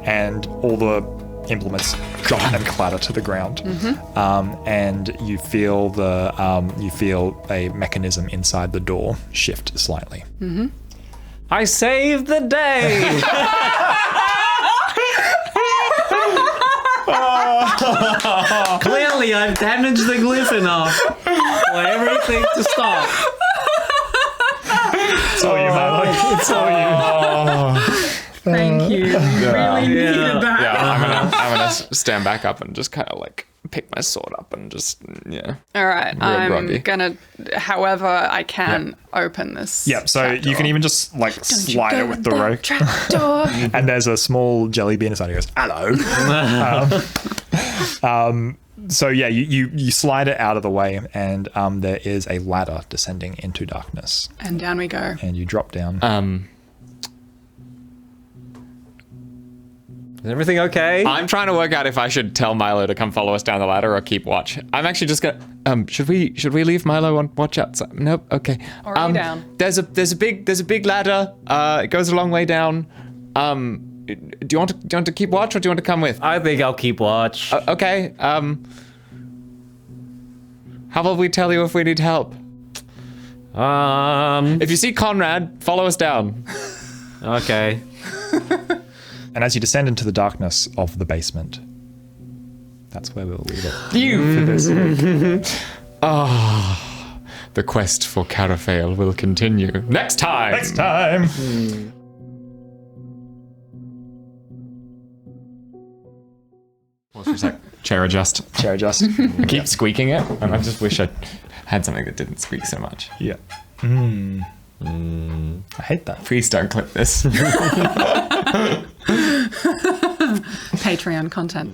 and all the implements drop and clatter to the ground. And you feel a mechanism inside the door shift slightly. I saved the day! Clearly, I've damaged the glyph enough for everything to stop. It's all you, Milo. It's all you. Thank you. Really needed that. Yeah, I'm gonna stand back up and just kind of like pick my sword up and just All right, groggy. I'm going to, however I can, open this. Yeah, so you can even just like slide it with the rake. Trapdoor. And there's a small jelly bean inside. He goes, hello. So yeah, you slide it out of the way, and there is a ladder descending into darkness, And down we go. and you drop down. Is everything okay? I'm trying to work out if I should tell Milo to come follow us down the ladder or keep watch. I'm actually just gonna. Should we leave Milo on watch outside? Nope. Okay. Already down. There's a big ladder. It goes a long way down. Do you want to keep watch, or do you want to come with? I think I'll keep watch. Okay. How about we tell you if we need help? If you see Conrad, follow us down. Okay. And as you descend into the darkness of the basement, that's where we'll leave it. For this week. The quest for Carafael will continue next time. Next time. What's your sec? Chair adjust. Chair adjust. I keep squeaking it, and I just wish I had something that didn't squeak so much. Yeah. I hate that. Please don't clip this. Patreon content.